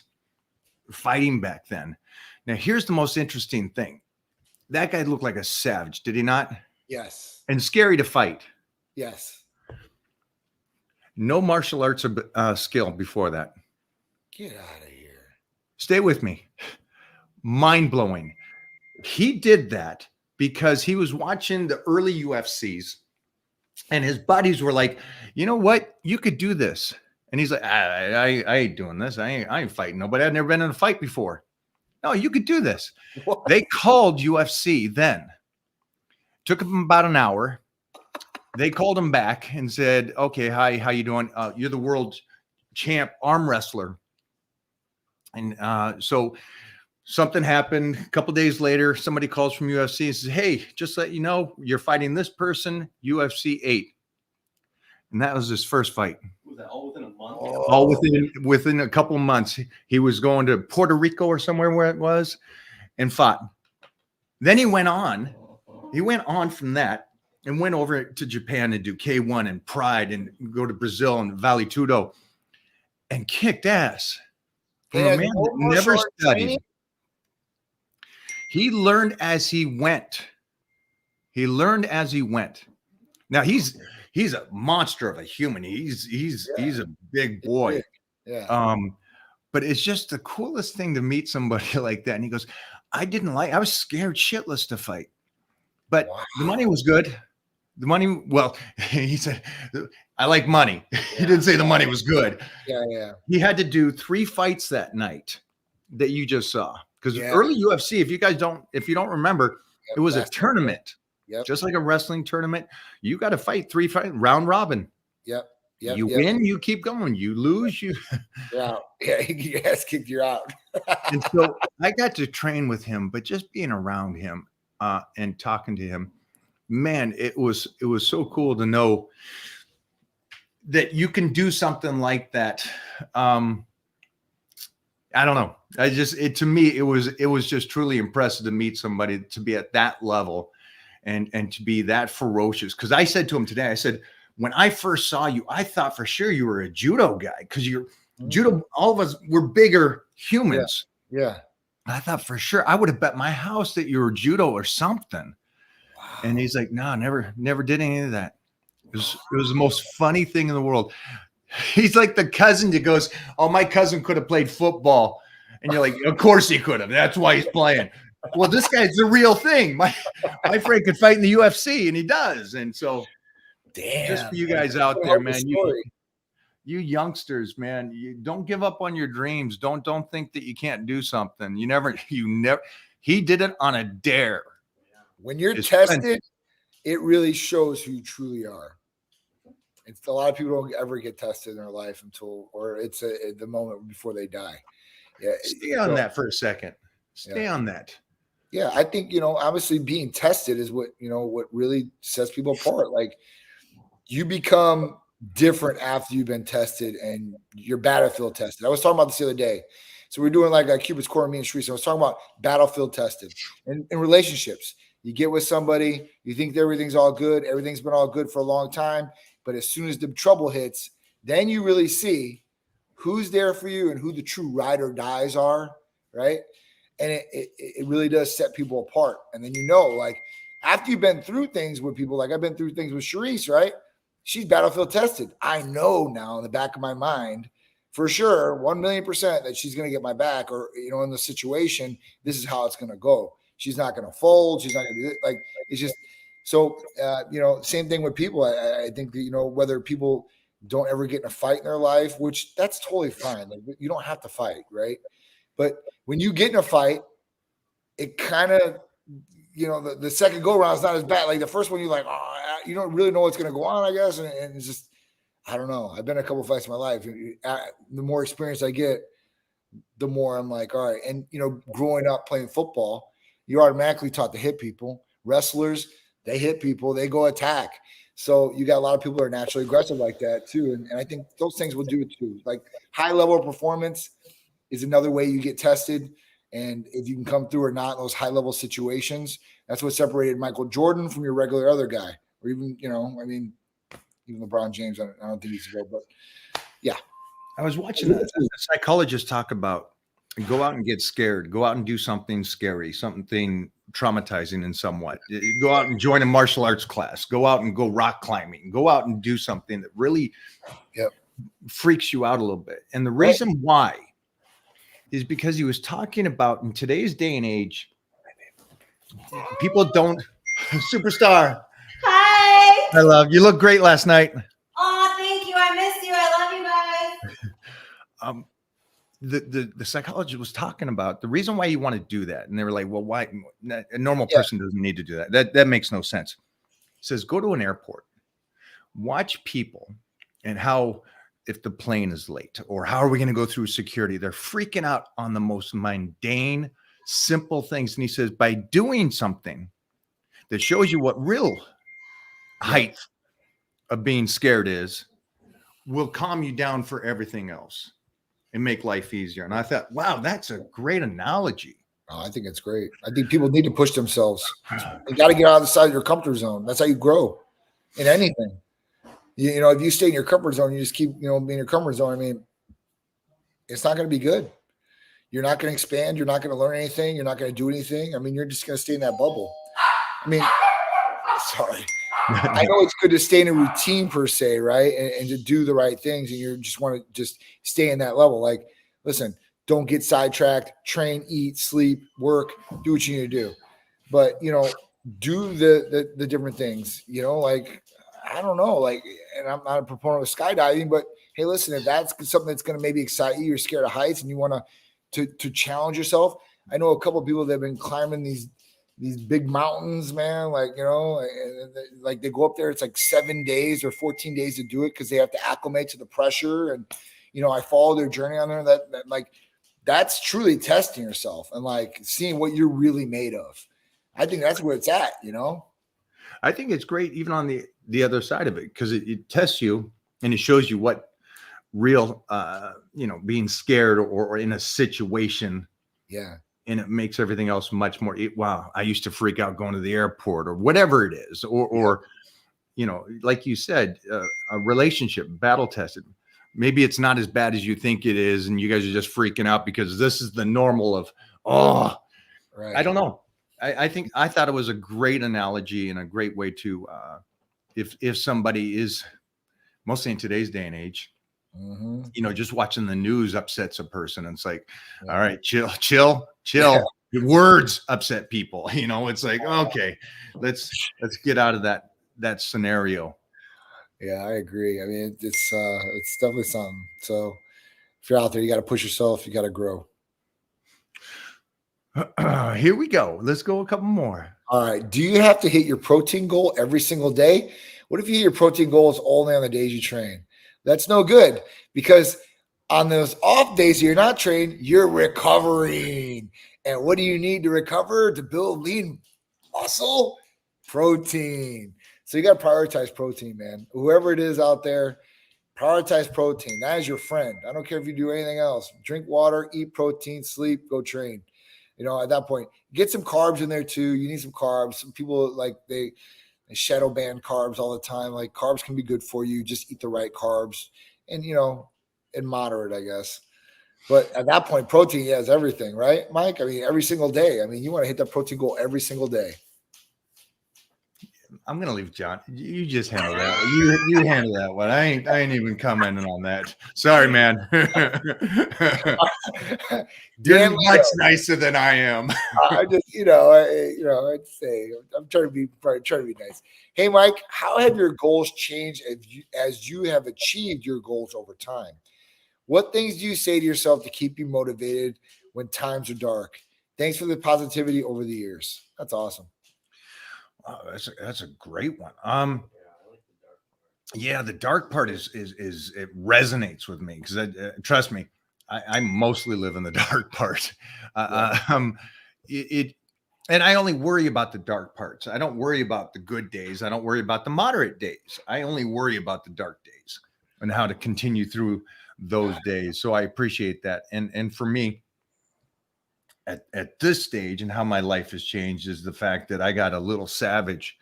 fighting back then. Now, here's the most interesting thing. That guy looked like a savage, did he not? Yes. And scary to fight. Yes. No martial arts skill before that. Get out of here. Stay with me. Mind-blowing. He did that because he was watching the early UFCs and his buddies were like, you know what? You could do this. And he's like, I ain't doing this. I ain't fighting nobody. I've never been in a fight before. No, you could do this. What? They called UFC then. Took them about an hour. They called him back and said, okay, hi, how you doing? You're the world champ arm wrestler. And so something happened. A couple days later, somebody calls from UFC and says, hey, just let you know, you're fighting this person, UFC 8. And that was his first fight. Was that all within a month? All within a couple of months. He was going to Puerto Rico or somewhere where it was and fought. Then he went on from that and went over to Japan and do K1 and Pride and go to Brazil and Vale Tudo and kicked ass. From a man that never studied. He learned as he went. Now he's a monster of a human. He's a big boy. Yeah. But it's just the coolest thing to meet somebody like that. And he goes, I was scared shitless to fight. But the money was good. He said, I like money. He didn't say the money was good. Yeah. He had to do 3 fights that night that you just saw. Because early UFC, if you don't remember, it was a tournament. Yep. Just like a wrestling tournament. You got to fight 3 round robin. Yep. You win, you keep going. You lose, you Yeah. Your ass kicked, you're out. And so I got to train with him, but just being around him and talking to him, man, it was so cool to know that you can do something like that. I don't know. To me, it was just truly impressive to meet somebody to be at that level and to be that ferocious. Because I said to him today, I said, when I first saw you, I thought for sure you were a judo guy because you're judo. All of us were bigger humans. Yeah. I thought for sure I would have bet my house that you were judo or something. Wow. And he's like, no, never did any of that. It was the most funny thing in the world. He's like the cousin that goes, oh, my cousin could have played football. And you're like, of course he could have. That's why he's playing. Well, this guy's the real thing. My friend could fight in the UFC, and he does. And so, just for you guys out there, man, you youngsters, man, you don't give up on your dreams. Don't think that you can't do something. You never. He did it on a dare. When you're tested, it really shows who you truly are. It's a lot of people don't ever get tested in their life or it's the moment before they die. Yeah. Stay on that for a second. Stay on that. Yeah. I think, obviously being tested is what really sets people apart. Like you become different after you've been tested and you're battlefield tested. I was talking about this the other day. So we're doing like a Cupid's Core, me and Sharice. I was talking about battlefield tested in relationships. You get with somebody, you think everything's all good. Everything's been all good for a long time. But as soon as the trouble hits, then you really see who's there for you and who the true ride or dies are, right? And it really does set people apart. And then, like after you've been through things with people, like I've been through things with Charisse, right? She's battlefield tested. I know now in the back of my mind for sure, 1,000,000% that she's going to get my back, or, in the situation, this is how it's going to go. She's not going to fold. She's not going to do it. Like, it's just so, same thing with people. I think that, whether people don't ever get in a fight in their life, which that's totally fine. Like, you don't have to fight, right? But when you get in a fight, it kind of, the second go around is not as bad. Like the first one, you're like, oh, you don't really know what's going to go on, I guess. And it's just, I don't know. I've been in a couple of fights in my life. The more experience I get, the more I'm like, all right. And, growing up playing football, you're automatically taught to hit people. Wrestlers, they hit people, they go attack. So you got a lot of people that are naturally aggressive like that too. And I think those things will do it too. Like high level of performance is another way you get tested. And if you can come through or not in those high level situations, that's what separated Michael Jordan from your regular other guy. Or even, even LeBron James, I don't think he's a go, but yeah. I was watching a psychologist talk about go out and get scared, go out and do something scary, something traumatizing in somewhat. Go out and join a martial arts class, go out and go rock climbing, go out and do something that really freaks you out a little bit. And the reason why is because he was talking about in today's day and age, people don't superstar. Hi. I love you. Look great last night. Oh, thank you. I missed you. I love you guys. The psychologist was talking about the reason why you want to do that. And they were like, well, why? A normal person doesn't need to do that. That makes no sense. It says, go to an airport, watch people and how, if the plane is late or how are we going to go through security? They're freaking out on the most mundane, simple things. And he says, by doing something that shows you what real height of being scared is, will calm you down for everything else and make life easier. And I thought, wow, that's a great analogy. Oh, I think it's great. I think people need to push themselves. You got to get out of the side of your comfort zone. That's how you grow in anything. If you stay in your comfort zone, you just keep, being in your comfort zone. I mean, it's not going to be good. You're not going to expand. You're not going to learn anything. You're not going to do anything. I mean, you're just going to stay in that bubble. I mean, sorry. I know it's good to stay in a routine per se, right? And to do the right things. And you just want to just stay in that level. Like, listen, don't get sidetracked, train, eat, sleep, work, do what you need to do. But, do the different things, like, I don't know, like, and I'm not a proponent of skydiving, but hey, listen, if that's something that's going to maybe excite you, you're scared of heights and you want to challenge yourself. I know a couple of people that have been climbing these big mountains, man, like, and like they go up there, it's like 7 days or 14 days to do it because they have to acclimate to the pressure. And, I follow their journey on there that like, that's truly testing yourself and like seeing what you're really made of. I think that's where it's at, I think it's great even on the other side of it because it tests you and it shows you what real, being scared or in a situation. Yeah. And it makes everything else much more. Wow, I used to freak out going to the airport or whatever it is, or like you said, a relationship battle tested. Maybe it's not as bad as you think it is, and you guys are just freaking out because this is the normal of. Right. I don't know. I thought it was a great analogy and a great way to, if somebody is, mostly in today's day and age, just watching the news upsets a person. And it's like, all right, chill. Yeah. The words upset people. It's like, okay, let's get out of that scenario. Yeah, I agree. I mean, it's definitely something. So if you're out there, you got to push yourself. You got to grow. Here we go. Let's go a couple more. All right. Do you have to hit your protein goal every single day? What if you hit your protein goals only on the days you train? That's no good because on those off days you're not trained, you're recovering. And what do you need to recover to build lean muscle? Protein. So you got to prioritize protein, man. Whoever it is out there, prioritize protein. That is your friend. I don't care if you do anything else. Drink water, eat protein, sleep, go train. At that point, get some carbs in there too. You need some carbs. Some people like they shadow ban carbs all the time. Like carbs can be good for you. Just eat the right carbs and, in moderate, I guess. But at that point, protein is everything, right, Mike? I mean, every single day. I mean, you want to hit that protein goal every single day. I'm gonna leave John. You just handle that. You handle that one. I ain't even commenting on that. Sorry, man. You're much nicer than I am. I just, I'd say I'm trying to be nice. Hey, Mike, how have your goals changed as you have achieved your goals over time? What things do you say to yourself to keep you motivated when times are dark? Thanks for the positivity over the years. That's awesome. Oh, that's a great one. Yeah, the dark part is it resonates with me because trust me, I mostly live in the dark part. And I only worry about the dark parts. I don't worry about the good days. I don't worry about the moderate days. I only worry about the dark days and how to continue through those days. So I appreciate that. And for me, at this stage and how my life has changed is the fact that I got a little savage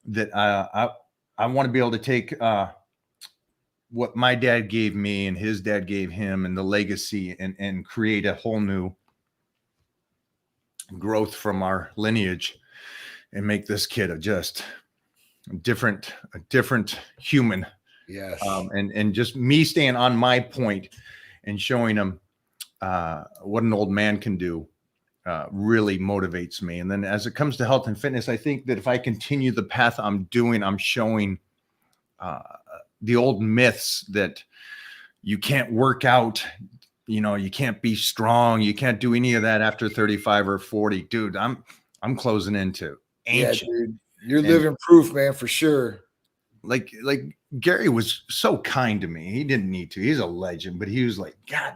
that I want to be able to take what my dad gave me and his dad gave him and the legacy and create a whole new growth from our lineage and make this kid a different human. Yes. And just me staying on my point and showing him what an old man can do really motivates me. And then as it comes to health and fitness, I think that if I continue the path I'm doing, I'm showing the old myths that you can't work out, you can't be strong, you can't do any of that after 35 or 40. Dude, I'm closing into ancient. Yeah, dude. You're living proof, man, for sure. Like Gary was so kind to me. He didn't need to. He's a legend, but he was like, God,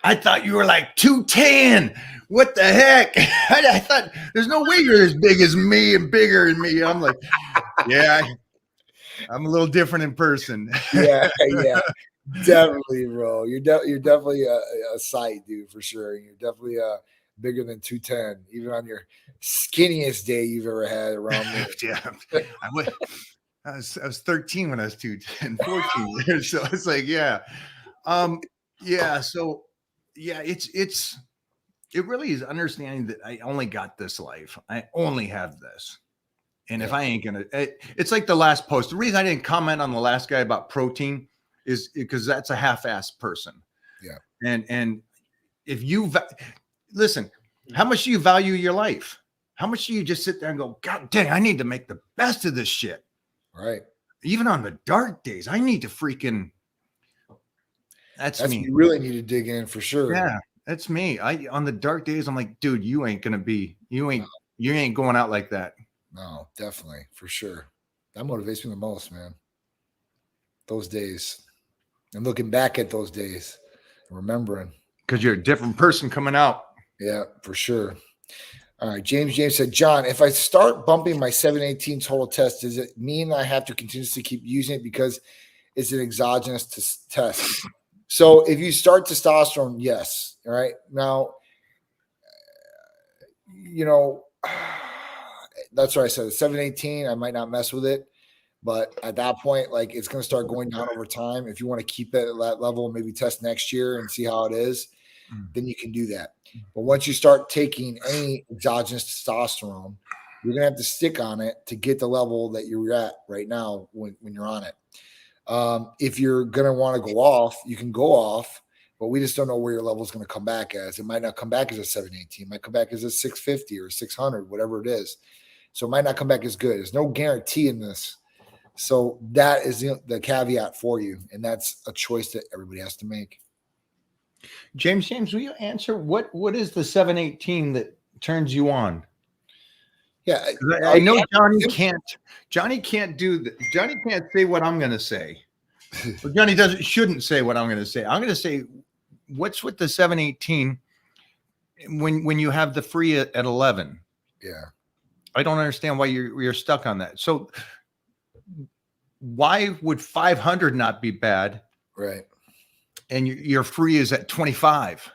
I thought you were like 210. What the heck? I thought there's no way you're as big as me and bigger than me. I'm like, yeah, I'm a little different in person. Yeah, definitely, bro. You're definitely a sight, dude, for sure. You're definitely bigger than 210, even on your skinniest day you've ever had around me. Yeah, I was 13 when I was 210, 14 years. So it's like, yeah. Yeah. So yeah, it really is understanding that I only got this life. I only have this. And if I ain't gonna, it's like the last post. The reason I didn't comment on the last guy about protein is because that's a half-assed person. Yeah. And if you listen, how much do you value your life? How much do you just sit there and go, God dang, I need to make the best of this shit. Right. Even on the dark days, I need to freaking. That's me. You really need to dig in for sure. Yeah, that's me. On the dark days, I'm like, dude, you ain't going out like that. No, definitely, for sure. That motivates me the most, man. Those days. And looking back at those days, remembering. Because you're a different person coming out. Yeah, for sure. All right. James said, John, if I start bumping my 718 total test, does it mean I have to continuously keep using it because it's an exogenous test? So if you start testosterone, yes. All right. Now, that's what I said. 718, I might not mess with it. But at that point, like, it's going to start going down over time. If you want to keep it at that level, maybe test next year and see how it is, then you can do that. But once you start taking any exogenous testosterone, you're going to have to stick on it to get the level that you're at right now when you're on it. If you're going to want to go off, you can go off, but we just don't know where your level is going to come back as. It might not come back as a 718. It might come back as a 650 or 600, whatever it is. So it might not come back as good. There's no guarantee in this. So that is the caveat for you. And that's a choice that everybody has to make. James, will you answer what is the 718 that turns you on? Yeah. I know Johnny can't do that. Johnny can't say what I'm going to say. Or Johnny shouldn't say what I'm going to say. I'm going to say, what's with the 718 when you have the free at 11? Yeah. I don't understand why you're stuck on that. So why would 500 not be bad? Right. And your free is at 25.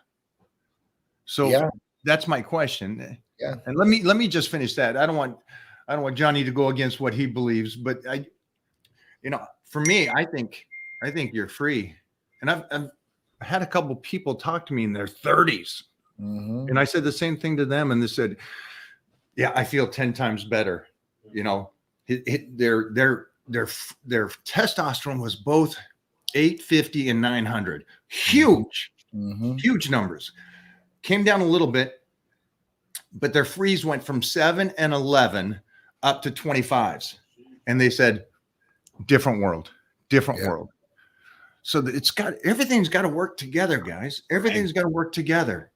So that's my question. Yeah. And let me just finish that. I don't want Johnny to go against what he believes, but for me, I think you're free. And had a couple people talk to me in their 30s, and I said the same thing to them, and they said, "Yeah, I feel 10 times better." You know, their testosterone was both 850 and 900, huge numbers. Came down a little bit, but their freeze went from 7 and 11 up to 25s, and they said, different world. So that everything's got to work together, guys. Everything's got to work together.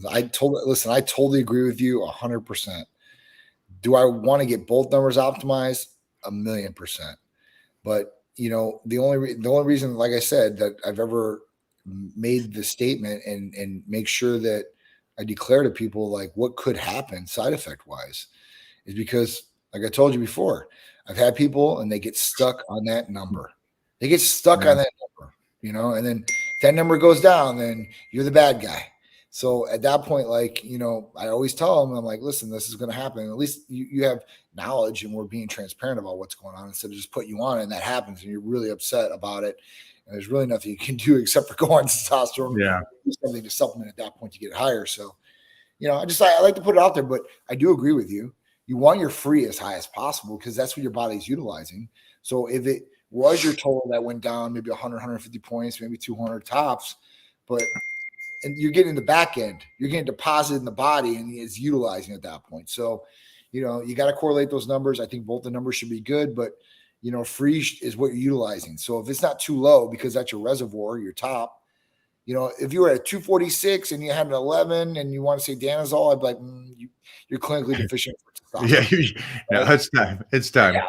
I totally agree with you 100%. Do I want to get both numbers optimized? 1,000,000%. But you know, the only reason, like I said, that I've ever made the statement and make sure that I declare to people like what could happen side effect wise is because, like I told you before, I've had people and they get stuck on that number. They get stuck on that number, you know, and then if that number goes down, then you're the bad guy. So at that point, like, you know, I always tell them, I'm like, listen, this is going to happen. At least you have knowledge and we're being transparent about what's going on instead of just putting you on it and that happens and you're really upset about it. And there's really nothing you can do except for go on testosterone. Yeah. Do something to supplement at that point to get it higher. So, you know, I like to put it out there, but I do agree with you. You want your free as high as possible because that's what your body's utilizing. So if it was your total that went down maybe 100, 150 points, maybe 200 tops, and you're getting the back end, you're getting deposited in the body and it's utilizing at that point. So, you know, you got to correlate those numbers. I think both the numbers should be good, but you know, free is what you're utilizing. So if it's not too low because that's your reservoir, your top, you know, if you were at 246 and you had an 11 and you want to say Danazol, I'd be like, you're clinically deficient for testosterone. Yeah, no, it's time. It's time. Yeah.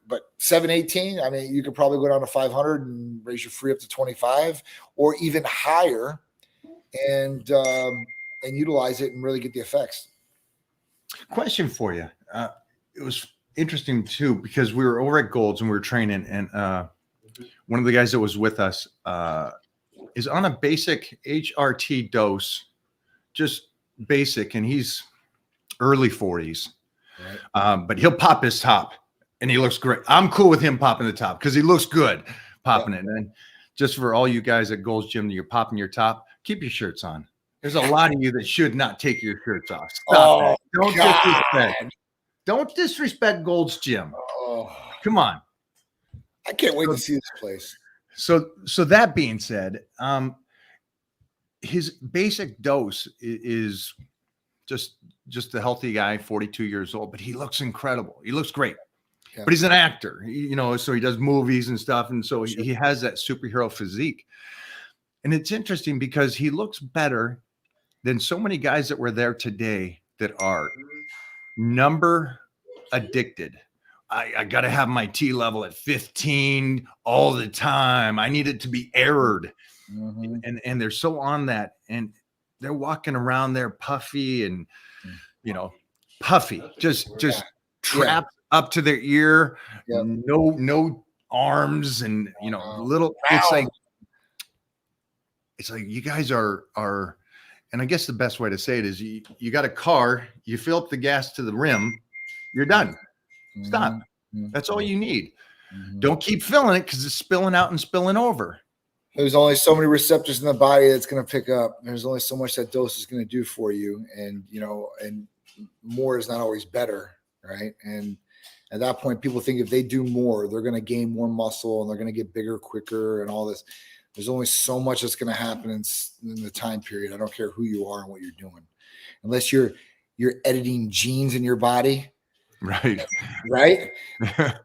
But 718, I mean, you could probably go down to 500 and raise your free up to 25 or even higher and utilize it and really get the effects. Question for you. It was interesting too, because we were over at Gold's and we were training and one of the guys that was with us is on a basic HRT dose, just basic, and he's early 40s, right. But he'll pop his top and he looks great. I'm cool with him popping the top because he looks good popping it. And just for all you guys at Gold's Gym that you're popping your top, keep your shirts on. There's a lot of you that should not take your shirts off. Stop that. Don't disrespect Gold's Gym. Come on. I can't wait to see this place. So that being said, his basic dose is just a healthy guy, 42 years old, but he looks incredible. He looks great. Yeah. But he's an actor, you know, so he does movies and stuff. And so he has that superhero physique. And it's interesting because he looks better than so many guys that were there today that are number addicted. I got to have my T level at 15 all the time. I need it to be aired. And they're so on that. And they're walking around there puffy and, you know, puffy, just trapped up to their ear, no arms and, you know, little, it's like you guys are, and I guess the best way to say it is you got a car, you fill up the gas to the rim, you're done. Stop. That's all you need. Don't keep filling it because it's spilling out and spilling over. There's only so many receptors in the body that's going to pick up. There's only so much that dose is going to do for you. And, you know, and more is not always better. Right. And at that point, people think if they do more, they're going to gain more muscle and they're going to get bigger, quicker and all this. There's only so much that's going to happen in the time period. I don't care who you are and what you're doing, unless you're editing genes in your body. Right.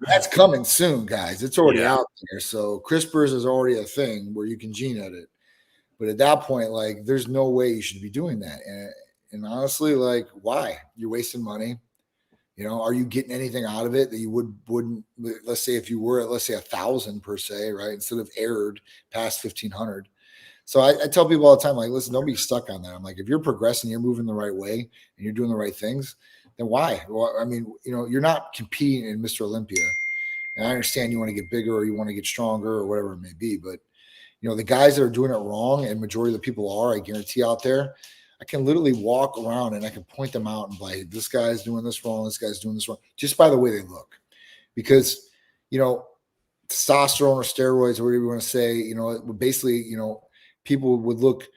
That's coming soon, guys. It's already out there. So CRISPRs is already a thing where you can gene edit. But at that point, like, there's no way you should be doing that. And honestly, like, why? You're wasting money. You know, are you getting anything out of it that you wouldn't? Let's say if you were at, let's say 1,000 per se, right? Instead of aired past 1,500. So I tell people all the time, like, listen, don't be stuck on that. I'm like, if you're progressing, you're moving the right way, and you're doing the right things, then why? Well, I mean, you know, you're not competing in Mr. Olympia. And I understand you want to get bigger or you want to get stronger or whatever it may be. But, you know, the guys that are doing it wrong, and majority of the people are, I guarantee out there, I can literally walk around and I can point them out and be like, this guy's doing this wrong. This guy's doing this wrong, just by the way they look. Because, you know, testosterone or steroids or whatever you want to say, you know, basically, you know, people would look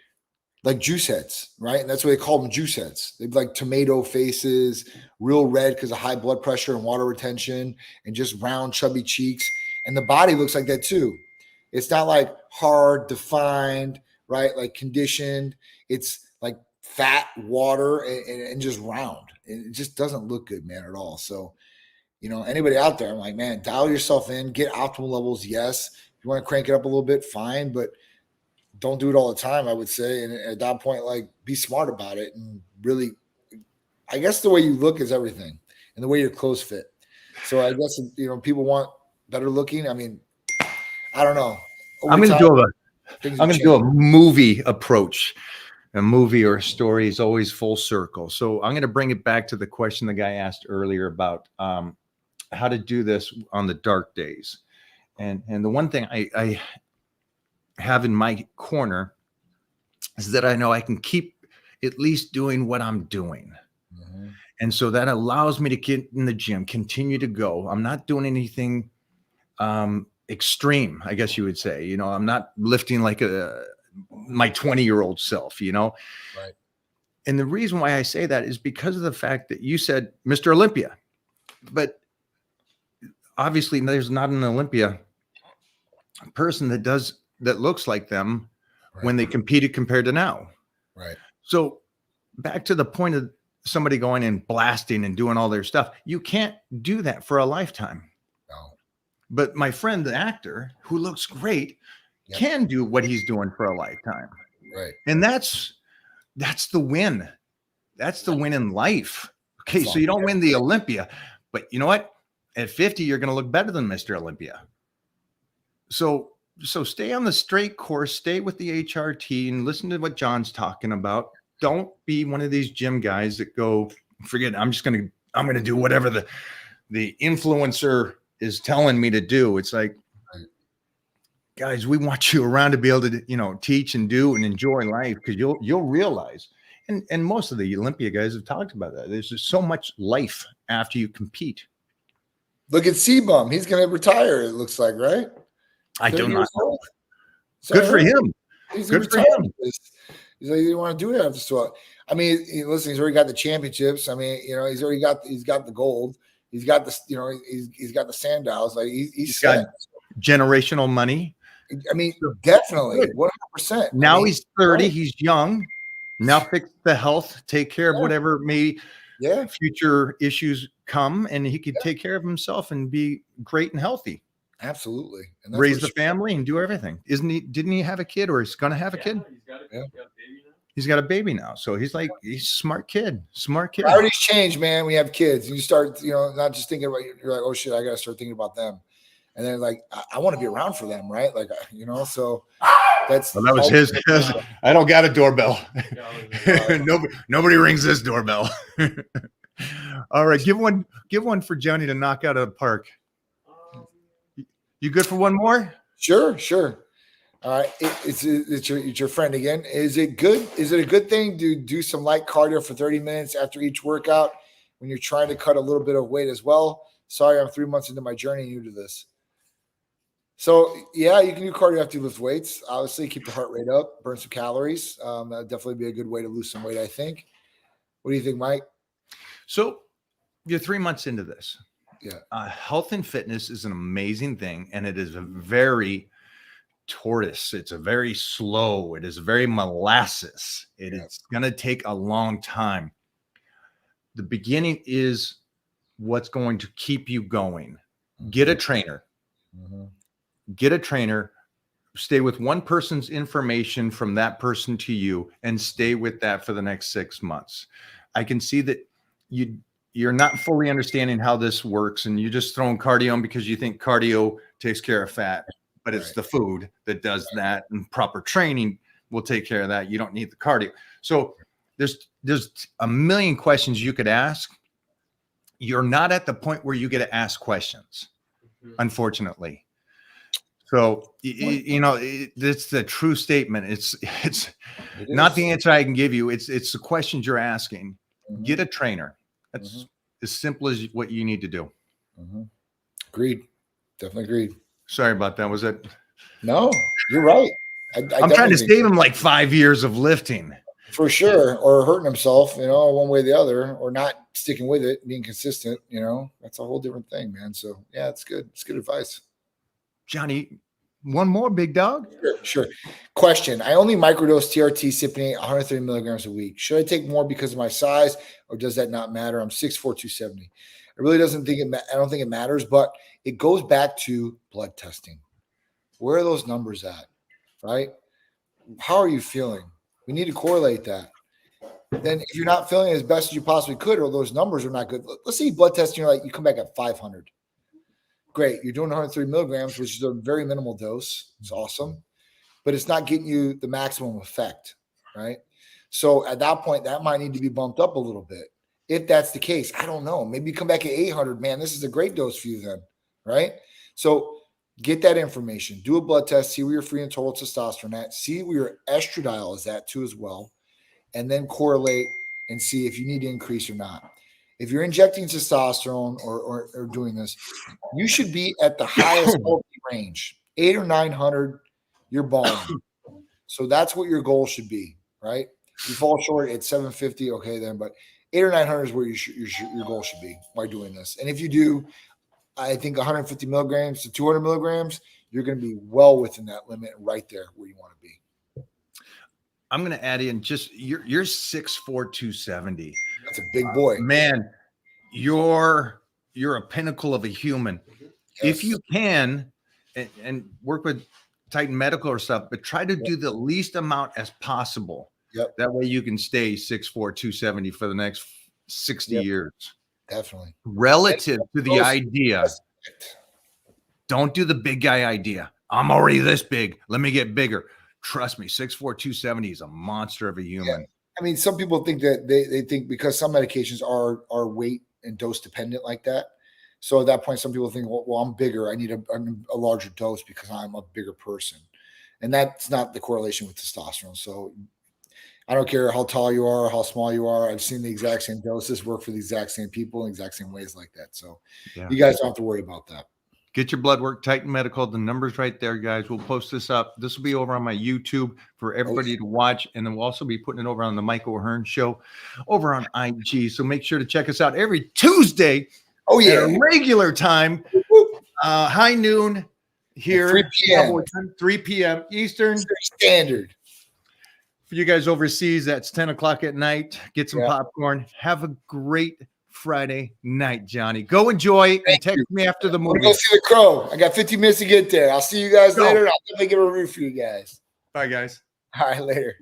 like juice heads, right? And that's why they call them juice heads. They'd be like tomato faces, real red because of high blood pressure and water retention, and just round, chubby cheeks. And the body looks like that too. It's not like hard, defined, right? Like conditioned. It's like fat, water, and just round. It just doesn't look good, man, at all. So, anybody out there, I'm like, man, dial yourself in, get optimal levels. Yes. If you want to crank it up a little bit, fine, but don't do it all the time, I would say. And at that point, like, be smart about it. And really, I guess the way you look is everything, and the way your clothes fit. So I guess, people want better looking. I mean, I don't know. I'm going to do a movie approach. A movie or a story is always full circle. So I'm going to bring it back to the question the guy asked earlier about how to do this on the dark days. And the one thing I have in my corner is that I know I can keep at least doing what I'm doing. Mm-hmm. And so that allows me to get in the gym, continue to go. I'm not doing anything extreme, I guess you would say. I'm not lifting like my 20-year-old self, Right. And the reason why I say that is because of the fact that you said Mr. Olympia, but obviously there's not an Olympia person that looks like them right. when they competed compared to now. Right. So back to the point of somebody going and blasting and doing all their stuff, you can't do that for a lifetime. No. But my friend, the actor who looks great, yep. can do what he's doing for a lifetime. Right. And that's the win. That's the win in life. Okay. So you don't win the Olympia, but you know what? At 50, you're going to look better than Mr. Olympia. So stay on the straight course, stay with the HRT and listen to what John's talking about. Don't be one of these gym guys that go, forget, I'm going to do whatever the influencer is telling me to do. It's like, guys, we want you around to be able to, teach and do and enjoy life, because you'll realize, and most of the Olympia guys have talked about that. There's just so much life after you compete. Look at C-Bum. He's going to retire, it looks like, right? I do not know. Good for him. He's good for him. He's like, you want to do it after so. I mean, listen, he's already got the championships. I mean, he's got the gold. He's got the, he's got the Sandals. Like he's got generational money. I mean, definitely 100%. Now he's 30. Right. He's young. Now fix the health, take care of whatever future issues come, and he could take care of himself and be great and healthy. Absolutely. And raise the family and do everything. Didn't he have a kid, or he's going to have a kid? He's got a baby now. So he's a smart kid. Priorities change, man. We have kids. You start, not just thinking about, you're like, oh shit, I got to start thinking about them. And then like, I want to be around for them. Right. Like, so that was his. I don't got a doorbell. Nobody rings this doorbell. All right. Give one for Johnny to knock out of the park. You good for one more? Sure. All right. It's your friend again. Is it a good thing to do some light cardio for 30 minutes after each workout when you're trying to cut a little bit of weight as well? Sorry, I'm 3 months into my journey new to this. So yeah, you can do cardio after you lift weights. Obviously, keep the heart rate up, burn some calories. That'd definitely be a good way to lose some weight, I think. What do you think, Mike? So you're 3 months into this. Yeah. Health and fitness is an amazing thing, and it is a very tortoise. It's a very slow. It is very molasses. It's going to take a long time. The beginning is what's going to keep you going. Get a trainer. Mm-hmm. Get a trainer. Stay with one person's information from that person to you, and stay with that for the next 6 months. I can see that you're not fully understanding how this works, and you're just throwing cardio in because you think cardio takes care of fat, but it's the food that does that, and proper training will take care of that. You don't need the cardio. So there's a million questions you could ask. You're not at the point where you get to ask questions, unfortunately. So, it's the true statement. It's not the answer I can give you. It's the questions you're asking. Mm-hmm. Get a trainer. That's as simple as what you need to do. Mm-hmm. Agreed. Definitely agreed. Sorry about that. Was it? No, you're right. I'm trying to save him like 5 years of lifting. For sure, or hurting himself, one way or the other, or not sticking with it, being consistent, that's a whole different thing, man. So yeah, it's good. It's good advice. Johnny, one more, big dog. Sure. Question: I only microdose TRT cypionate 130 milligrams a week. Should I take more because of my size, or does that not matter? I'm 6'4", 270. It really doesn't think it. I don't think it matters, but it goes back to blood testing. Where are those numbers at? Right? How are you feeling? We need to correlate that. Then if you're not feeling as best as you possibly could, or those numbers are not good, let's say blood testing, you come back at 500. Great. You're doing 130 milligrams, which is a very minimal dose. It's awesome, but it's not getting you the maximum effect, right? So at that point, that might need to be bumped up a little bit. If that's the case, I don't know. Maybe you come back at 800, man, this is a great dose for you then, right? So get that information, do a blood test, see where your free and total testosterone at, see where your estradiol is at too as well, and then correlate and see if you need to increase or not. If you're injecting testosterone or doing this, you should be at the highest range, 800 or 900, you're balling. So that's what your goal should be, right? If you fall short at 750, okay then, but 800 or 900 is where your goal should be by doing this. And if you do, I think 150 milligrams to 200 milligrams, you're going to be well within that limit, right there where you want to be. I'm going to add in just you're 6'4", 270. That's a big boy, man. You're a pinnacle of a human. Yes. If you can, and work with Titan Medical or stuff, but try to do the least amount as possible. Yep. That way you can stay 6'4", 270 for the next 60 years. Definitely. Relative to the idea, don't do the big guy idea. I'm already this big. Let me get bigger. Trust me, 6'4", 270 is a monster of a human. Yeah. I mean, some people think that they think because some medications are weight and dose dependent like that. So at that point, some people think, well, I'm bigger. I need a larger dose because I'm a bigger person. And that's not the correlation with testosterone. So I don't care how tall you are, how small you are. I've seen the exact same doses work for the exact same people in exact same ways like that. So you guys don't have to worry about that. Get your blood work, Titan Medical. The number's right there, guys. We'll post this up. This will be over on my YouTube for everybody to watch. And then we'll also be putting it over on the Michael O'Hearn Show over on IG. So make sure to check us out every Tuesday. Oh, yeah. At a regular time, high noon here. 3 p.m. 3 p.m. Eastern. Standard. For you guys overseas, that's 10 o'clock at night. Get some popcorn. Have a great Friday night, Johnny. Go enjoy and text me after the movie. Go see The Crow. I got 15 minutes to get there. I'll see you guys later. I'll definitely give a review for you guys. Bye, guys. All right, later.